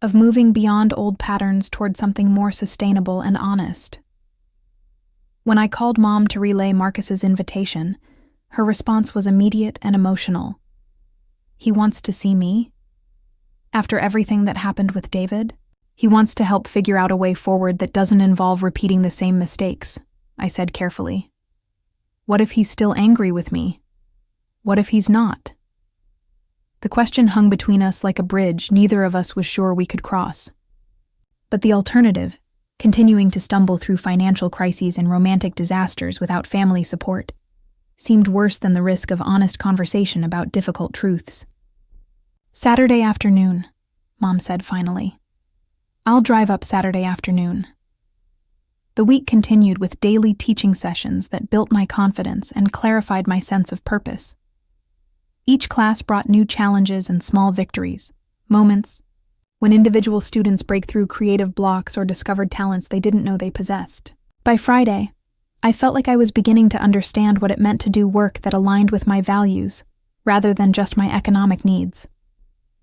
of moving beyond old patterns toward something more sustainable and honest. When I called Mom to relay Marcus's invitation, her response was immediate and emotional. He wants to see me? After everything that happened with David? He wants to help figure out a way forward that doesn't involve repeating the same mistakes, I said carefully. What if he's still angry with me? What if he's not? The question hung between us like a bridge neither of us was sure we could cross. But the alternative, continuing to stumble through financial crises and romantic disasters without family support, seemed worse than the risk of honest conversation about difficult truths. Saturday afternoon, Mom said finally. I'll drive up Saturday afternoon. The week continued with daily teaching sessions that built my confidence and clarified my sense of purpose. Each class brought new challenges and small victories, moments when individual students break through creative blocks or discovered talents they didn't know they possessed. By Friday, I felt like I was beginning to understand what it meant to do work that aligned with my values, rather than just my economic needs.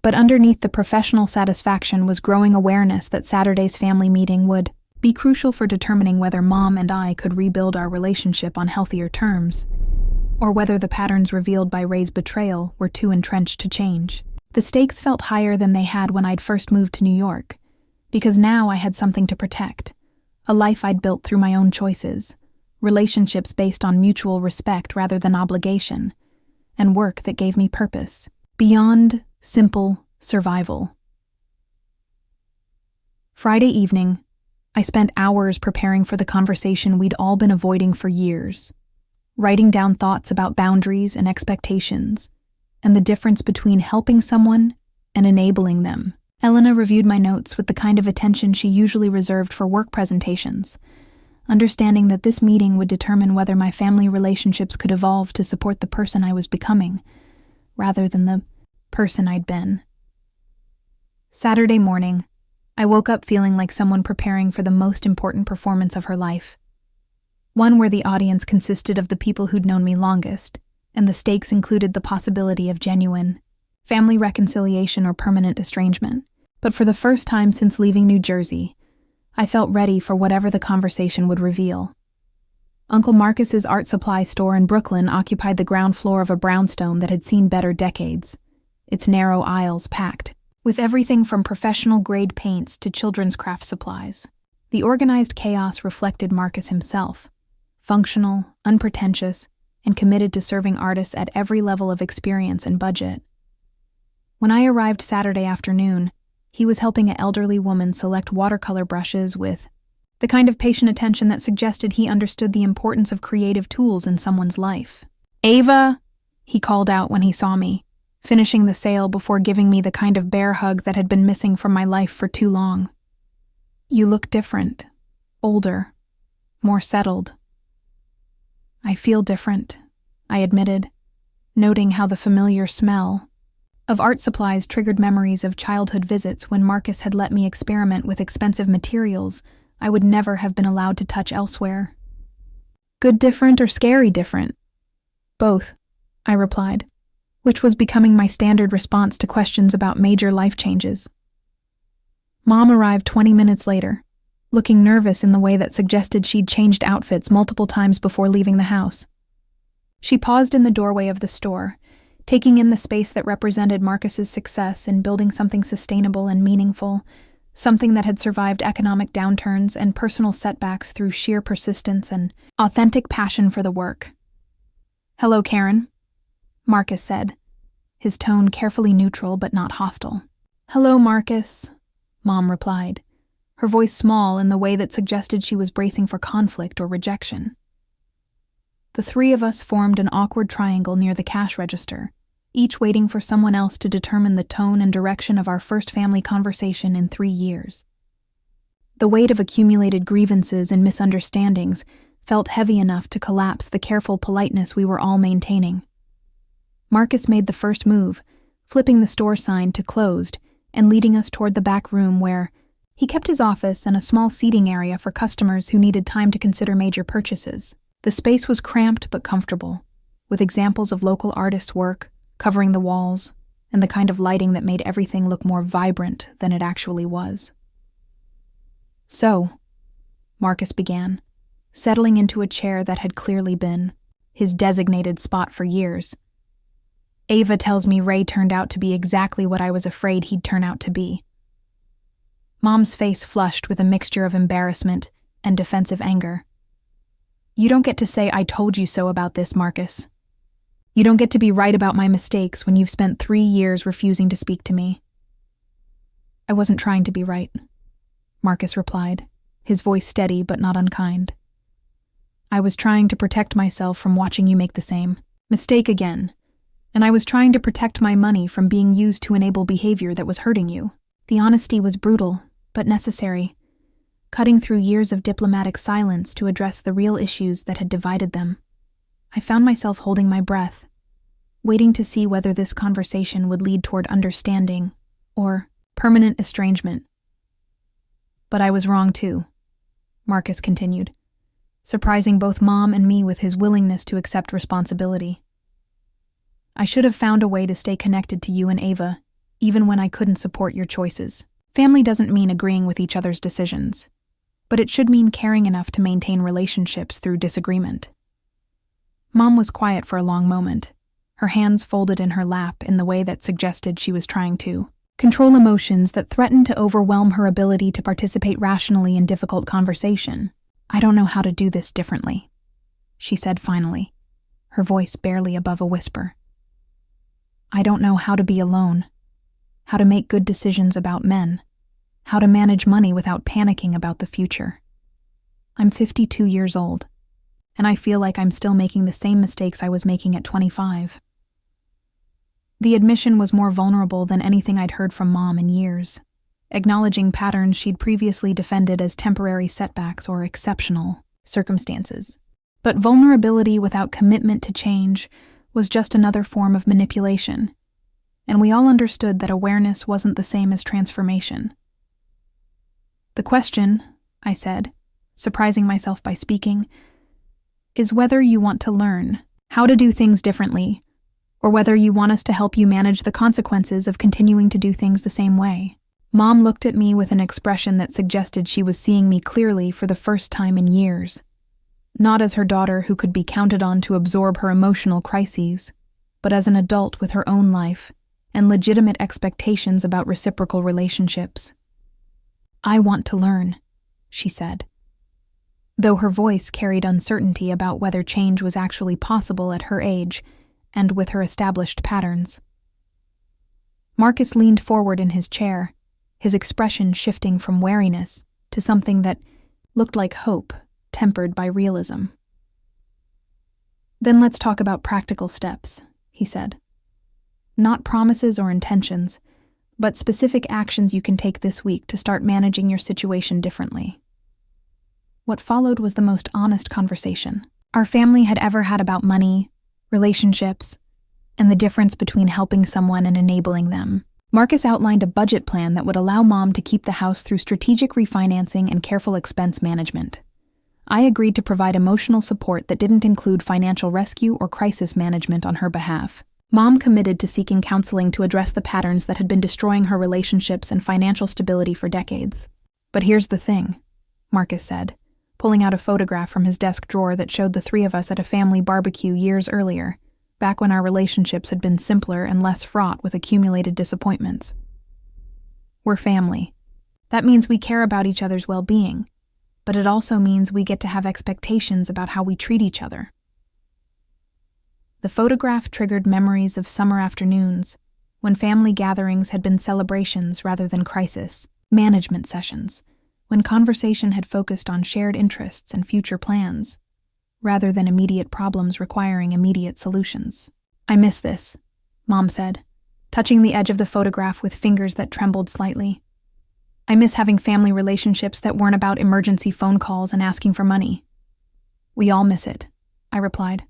But underneath the professional satisfaction was growing awareness that Saturday's family meeting would be crucial for determining whether Mom and I could rebuild our relationship on healthier terms, or whether the patterns revealed by Ray's betrayal were too entrenched to change. The stakes felt higher than they had when I'd first moved to New York, because now I had something to protect, a life I'd built through my own choices, relationships based on mutual respect rather than obligation, and work that gave me purpose, beyond simple survival. Friday evening, I spent hours preparing for the conversation we'd all been avoiding for years, writing down thoughts about boundaries and expectations, and the difference between helping someone and enabling them. Elena reviewed my notes with the kind of attention she usually reserved for work presentations, understanding that this meeting would determine whether my family relationships could evolve to support the person I was becoming, rather than the person I'd been. Saturday morning, I woke up feeling like someone preparing for the most important performance of her life. One where the audience consisted of the people who'd known me longest, and the stakes included the possibility of genuine family reconciliation or permanent estrangement. But for the first time since leaving New Jersey, I felt ready for whatever the conversation would reveal. Uncle Marcus's art supply store in Brooklyn occupied the ground floor of a brownstone that had seen better decades, its narrow aisles packed with everything from professional-grade paints to children's craft supplies. The organized chaos reflected Marcus himself, functional, unpretentious, and committed to serving artists at every level of experience and budget. When I arrived Saturday afternoon, he was helping an elderly woman select watercolor brushes with the kind of patient attention that suggested he understood the importance of creative tools in someone's life. "Ava," he called out when he saw me, finishing the sale before giving me the kind of bear hug that had been missing from my life for too long. "You look different, older, more settled." "I feel different," I admitted, noting how the familiar smell of art supplies triggered memories of childhood visits when Marcus had let me experiment with expensive materials I would never have been allowed to touch elsewhere. "Good different or scary different?" "Both," I replied, which was becoming my standard response to questions about major life changes. Mom arrived 20 minutes later, looking nervous in the way that suggested she'd changed outfits multiple times before leaving the house. She paused in the doorway of the store, taking in the space that represented Marcus's success in building something sustainable and meaningful, something that had survived economic downturns and personal setbacks through sheer persistence and authentic passion for the work. "Hello, Karen," Marcus said, his tone carefully neutral but not hostile. "Hello, Marcus," Mom replied, her voice small in the way that suggested she was bracing for conflict or rejection. The three of us formed an awkward triangle near the cash register, each waiting for someone else to determine the tone and direction of our first family conversation in 3 years. The weight of accumulated grievances and misunderstandings felt heavy enough to collapse the careful politeness we were all maintaining. Marcus made the first move, flipping the store sign to closed and leading us toward the back room where he kept his office and a small seating area for customers who needed time to consider major purchases. The space was cramped but comfortable, with examples of local artists' work covering the walls and the kind of lighting that made everything look more vibrant than it actually was. "So," Marcus began, settling into a chair that had clearly been his designated spot for years. "Ava tells me Ray turned out to be exactly what I was afraid he'd turn out to be." Mom's face flushed with a mixture of embarrassment and defensive anger. "You don't get to say I told you so about this, Marcus. You don't get to be right about my mistakes when you've spent 3 years refusing to speak to me." "I wasn't trying to be right," Marcus replied, his voice steady but not unkind. "I was trying to protect myself from watching you make the same mistake again, And I was trying to protect my money from being used to enable behavior that was hurting you. The honesty was brutal, but necessary, cutting through years of diplomatic silence to address the real issues that had divided them. I found myself holding my breath, waiting to see whether this conversation would lead toward understanding or permanent estrangement. But I was wrong too, Marcus continued, surprising both Mom and me with his willingness to accept responsibility. I should have found a way to stay connected to you and Ava, even when I couldn't support your choices. Family doesn't mean agreeing with each other's decisions, but it should mean caring enough to maintain relationships through disagreement. Mom was quiet for a long moment, her hands folded in her lap in the way that suggested she was trying to control emotions that threatened to overwhelm her ability to participate rationally in difficult conversation. I don't know how to do this differently, she said finally, her voice barely above a whisper. I don't know how to be alone, how to make good decisions about men, how to manage money without panicking about the future. I'm 52 years old, and I feel like I'm still making the same mistakes I was making at 25. The admission was more vulnerable than anything I'd heard from Mom in years, acknowledging patterns she'd previously defended as temporary setbacks or exceptional circumstances. But vulnerability without commitment to change was just another form of manipulation, and we all understood that awareness wasn't the same as transformation. The question, I said, surprising myself by speaking, is whether you want to learn how to do things differently, or whether you want us to help you manage the consequences of continuing to do things the same way. Mom looked at me with an expression that suggested she was seeing me clearly for the first time in years, not as her daughter who could be counted on to absorb her emotional crises, but as an adult with her own life and legitimate expectations about reciprocal relationships. I want to learn, she said, though her voice carried uncertainty about whether change was actually possible at her age and with her established patterns. Marcus leaned forward in his chair, his expression shifting from wariness to something that looked like hope, tempered by realism. Then let's talk about practical steps, he said. Not promises or intentions, but specific actions you can take this week to start managing your situation differently. What followed was the most honest conversation our family had ever had about money, relationships, and the difference between helping someone and enabling them. Marcus outlined a budget plan that would allow Mom to keep the house through strategic refinancing and careful expense management. I agreed to provide emotional support that didn't include financial rescue or crisis management on her behalf. Mom committed to seeking counseling to address the patterns that had been destroying her relationships and financial stability for decades. But here's the thing, Marcus said, pulling out a photograph from his desk drawer that showed the three of us at a family barbecue years earlier, back when our relationships had been simpler and less fraught with accumulated disappointments. We're family. That means we care about each other's well-being, but it also means we get to have expectations about how we treat each other. The photograph triggered memories of summer afternoons, when family gatherings had been celebrations rather than crisis management sessions, when conversation had focused on shared interests and future plans, rather than immediate problems requiring immediate solutions. I miss this, Mom said, touching the edge of the photograph with fingers that trembled slightly. I miss having family relationships that weren't about emergency phone calls and asking for money. We all miss it, I replied.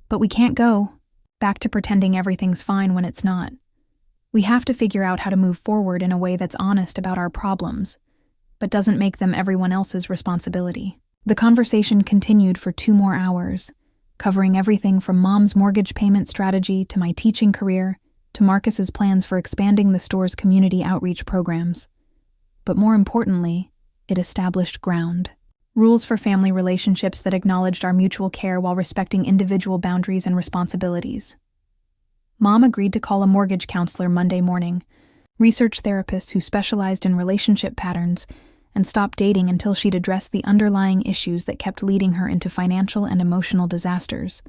But we can't go back to pretending everything's fine when it's not. We have to figure out how to move forward in a way that's honest about our problems, but doesn't make them everyone else's responsibility. The conversation continued for 2 more hours, covering everything from Mom's mortgage payment strategy to my teaching career to Marcus's plans for expanding the store's community outreach programs. But more importantly, it established ground. Rules for family relationships that acknowledged our mutual care while respecting individual boundaries and responsibilities. Mom agreed to call a mortgage counselor Monday morning, research therapists who specialized in relationship patterns, and stop dating until she'd addressed the underlying issues that kept leading her into financial and emotional disasters.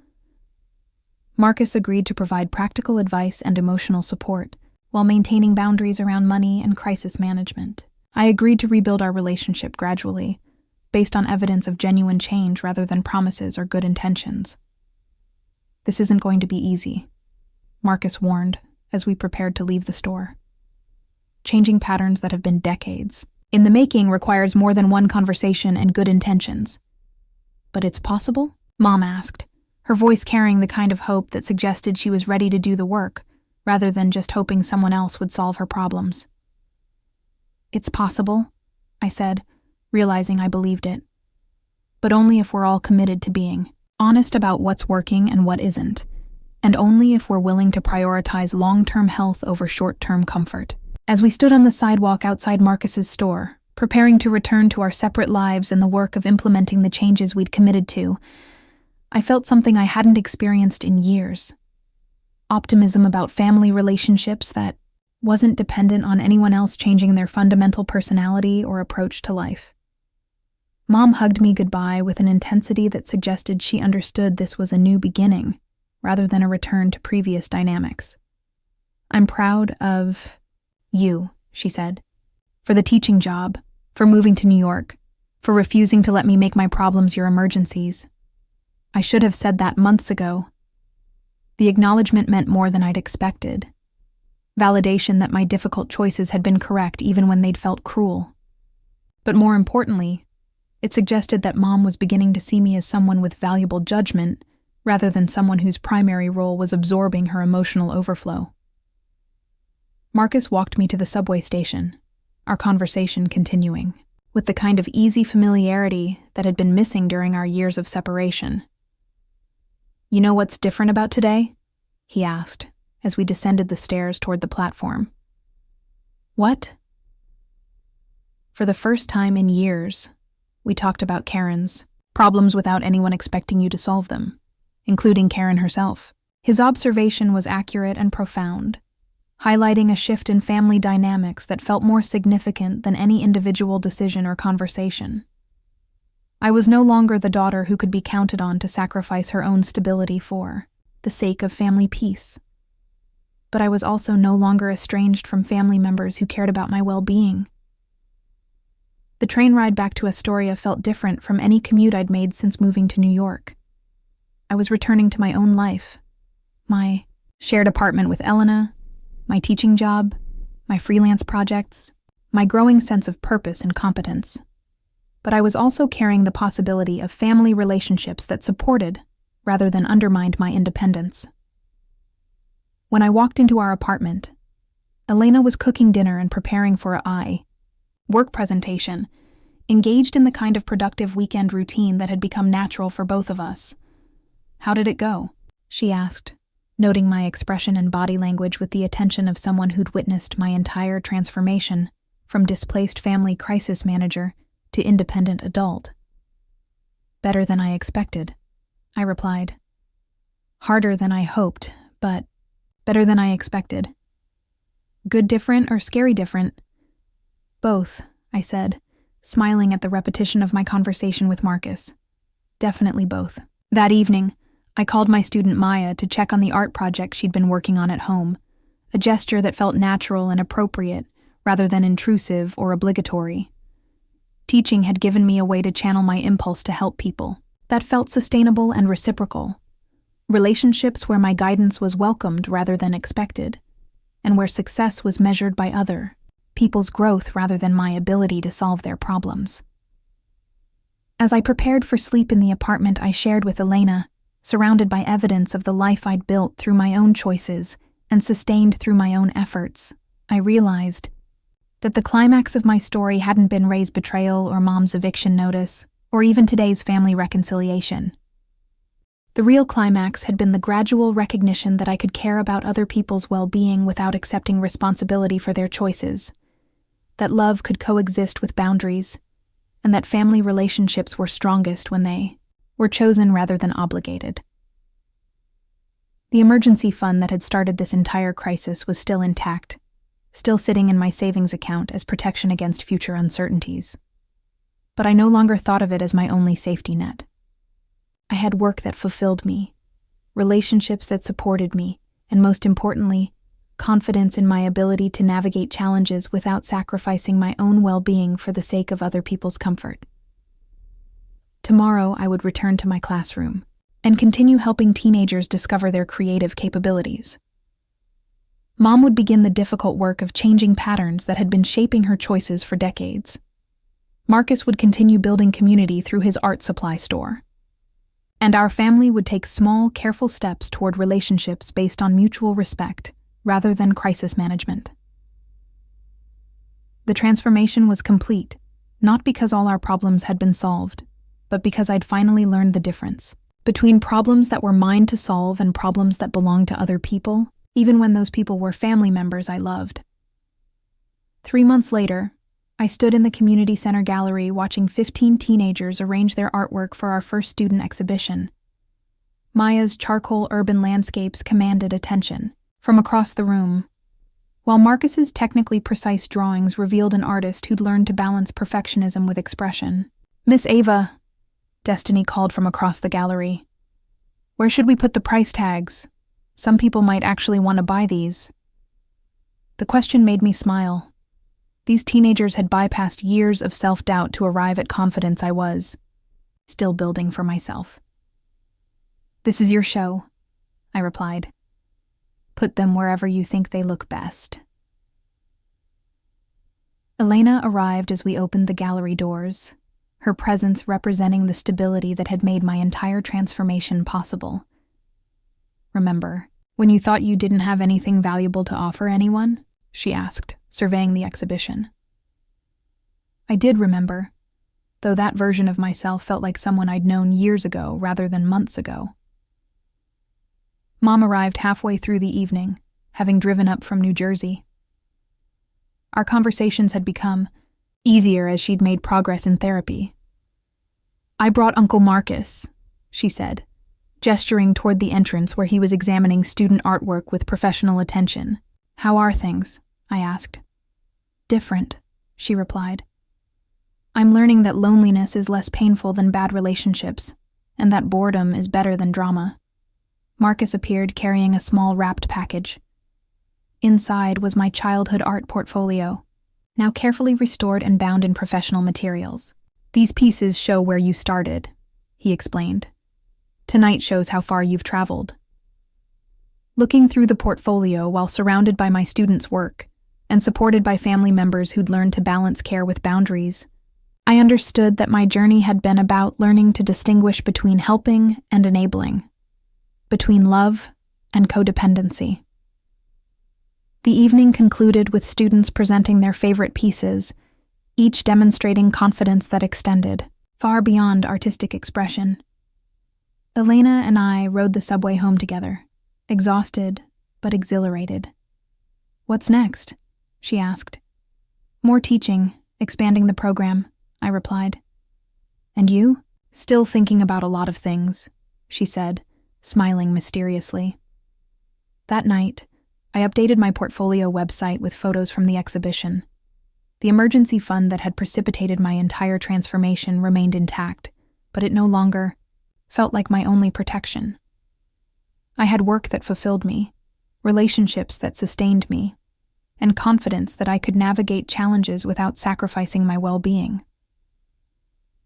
Marcus agreed to provide practical advice and emotional support, while maintaining boundaries around money and crisis management. I agreed to rebuild our relationship gradually, based on evidence of genuine change rather than promises or good intentions. This isn't going to be easy, Marcus warned as we prepared to leave the store. Changing patterns that have been decades in the making requires more than one conversation and good intentions. But it's possible? Mom asked, her voice carrying the kind of hope that suggested she was ready to do the work, rather than just hoping someone else would solve her problems. It's possible, I said, realizing I believed it. But only if we're all committed to being honest about what's working and what isn't, and only if we're willing to prioritize long-term health over short-term comfort. As we stood on the sidewalk outside Marcus's store, preparing to return to our separate lives and the work of implementing the changes we'd committed to, I felt something I hadn't experienced in years. Optimism about family relationships that wasn't dependent on anyone else changing their fundamental personality or approach to life. Mom hugged me goodbye with an intensity that suggested she understood this was a new beginning, rather than a return to previous dynamics. I'm proud of you, she said, for the teaching job, for moving to New York, for refusing to let me make my problems your emergencies. I should have said that months ago. The acknowledgement meant more than I'd expected. Validation that my difficult choices had been correct even when they'd felt cruel. But more importantly, it suggested that Mom was beginning to see me as someone with valuable judgment, rather than someone whose primary role was absorbing her emotional overflow. Marcus walked me to the subway station, our conversation continuing, with the kind of easy familiarity that had been missing during our years of separation. You know what's different about today? He asked, as we descended the stairs toward the platform. What? For the first time in years, we talked about Karen's problems without anyone expecting you to solve them, including Karen herself. His observation was accurate and profound, highlighting a shift in family dynamics that felt more significant than any individual decision or conversation. I was no longer the daughter who could be counted on to sacrifice her own stability for the sake of family peace. But I was also no longer estranged from family members who cared about my well-being. The train ride back to Astoria felt different from any commute I'd made since moving to New York. I was returning to my own life, my shared apartment with Elena, my teaching job, my freelance projects, my growing sense of purpose and competence. But I was also carrying the possibility of family relationships that supported, rather than undermined, my independence. When I walked into our apartment, Elena was cooking dinner and preparing for a work presentation, engaged in the kind of productive weekend routine that had become natural for both of us. How did it go? She asked, noting my expression and body language with the attention of someone who'd witnessed my entire transformation from displaced family crisis manager to independent adult. Better than I expected, I replied. Harder than I hoped, but better than I expected. Good different or scary different? Both, I said, smiling at the repetition of my conversation with Marcus. Definitely both. That evening, I called my student Maya to check on the art project she'd been working on at home, a gesture that felt natural and appropriate rather than intrusive or obligatory. Teaching had given me a way to channel my impulse to help people that felt sustainable and reciprocal. Relationships where my guidance was welcomed rather than expected, and where success was measured by other people's growth rather than my ability to solve their problems. As I prepared for sleep in the apartment I shared with Elena, surrounded by evidence of the life I'd built through my own choices and sustained through my own efforts, I realized that the climax of my story hadn't been Ray's betrayal or Mom's eviction notice, or even today's family reconciliation. The real climax had been the gradual recognition that I could care about other people's well-being without accepting responsibility for their choices, that love could coexist with boundaries, and that family relationships were strongest when they were chosen rather than obligated. The emergency fund that had started this entire crisis was still intact, still sitting in my savings account as protection against future uncertainties. But I no longer thought of it as my only safety net. I had work that fulfilled me, relationships that supported me, and most importantly, confidence in my ability to navigate challenges without sacrificing my own well-being for the sake of other people's comfort. Tomorrow I would return to my classroom and continue helping teenagers discover their creative capabilities, Mom would begin the difficult work of changing patterns that had been shaping her choices for decades. Marcus would continue building community through his art supply store. And our family would take small, careful steps toward relationships based on mutual respect, rather than crisis management. The transformation was complete, not because all our problems had been solved, but because I'd finally learned the difference between problems that were mine to solve and problems that belonged to other people, even when those people were family members I loved. 3 months later, I stood in the community center gallery watching 15 teenagers arrange their artwork for our first student exhibition. Maya's charcoal urban landscapes commanded attention from across the room, while Marcus's technically precise drawings revealed an artist who'd learned to balance perfectionism with expression. "Miss Ava," Destiny called from across the gallery, "where should we put the price tags? Some people might actually want to buy these." The question made me smile. These teenagers had bypassed years of self-doubt to arrive at confidence I was still building for myself. "This is your show," I replied. "Put them wherever you think they look best." Elena arrived as we opened the gallery doors, her presence representing the stability that had made my entire transformation possible. "Remember, when you thought you didn't have anything valuable to offer anyone?" she asked, surveying the exhibition. I did remember, though that version of myself felt like someone I'd known years ago rather than months ago. Mom arrived halfway through the evening, having driven up from New Jersey. Our conversations had become easier as she'd made progress in therapy. "I brought Uncle Marcus," she said, gesturing toward the entrance where he was examining student artwork with professional attention. "How are things?" I asked. "Different," she replied. "I'm learning that loneliness is less painful than bad relationships, and that boredom is better than drama." Marcus appeared carrying a small wrapped package. Inside was my childhood art portfolio, now carefully restored and bound in professional materials. "These pieces show where you started," he explained. "Tonight shows how far you've traveled." Looking through the portfolio while surrounded by my students' work and supported by family members who'd learned to balance care with boundaries, I understood that my journey had been about learning to distinguish between helping and enabling, between love and codependency. The evening concluded with students presenting their favorite pieces, each demonstrating confidence that extended far beyond artistic expression. Elena and I rode the subway home together, exhausted but exhilarated. "What's next?" she asked. "More teaching, expanding the program," I replied. "And you?" "Still thinking about a lot of things," she said, smiling mysteriously. That night, I updated my portfolio website with photos from the exhibition. The emergency fund that had precipitated my entire transformation remained intact, but it no longer felt like my only protection. I had work that fulfilled me, relationships that sustained me, and confidence that I could navigate challenges without sacrificing my well-being.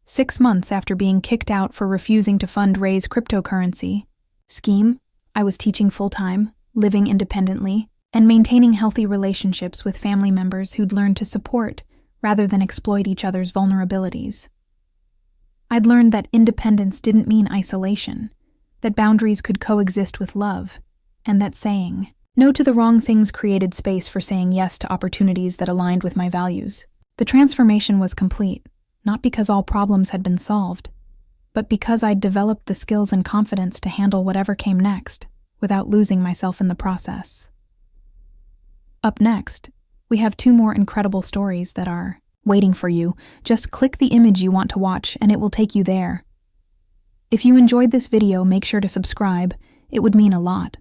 6 months after being kicked out for refusing to fundraise cryptocurrency scheme, I was teaching full-time, living independently, and maintaining healthy relationships with family members who'd learned to support rather than exploit each other's vulnerabilities. I'd learned that independence didn't mean isolation, that boundaries could coexist with love, and that saying no to the wrong things created space for saying yes to opportunities that aligned with my values. The transformation was complete, not because all problems had been solved, but because I'd developed the skills and confidence to handle whatever came next, without losing myself in the process. Up next, we have 2 more incredible stories that are waiting for you. Just click the image you want to watch and it will take you there. If you enjoyed this video, make sure to subscribe. It would mean a lot.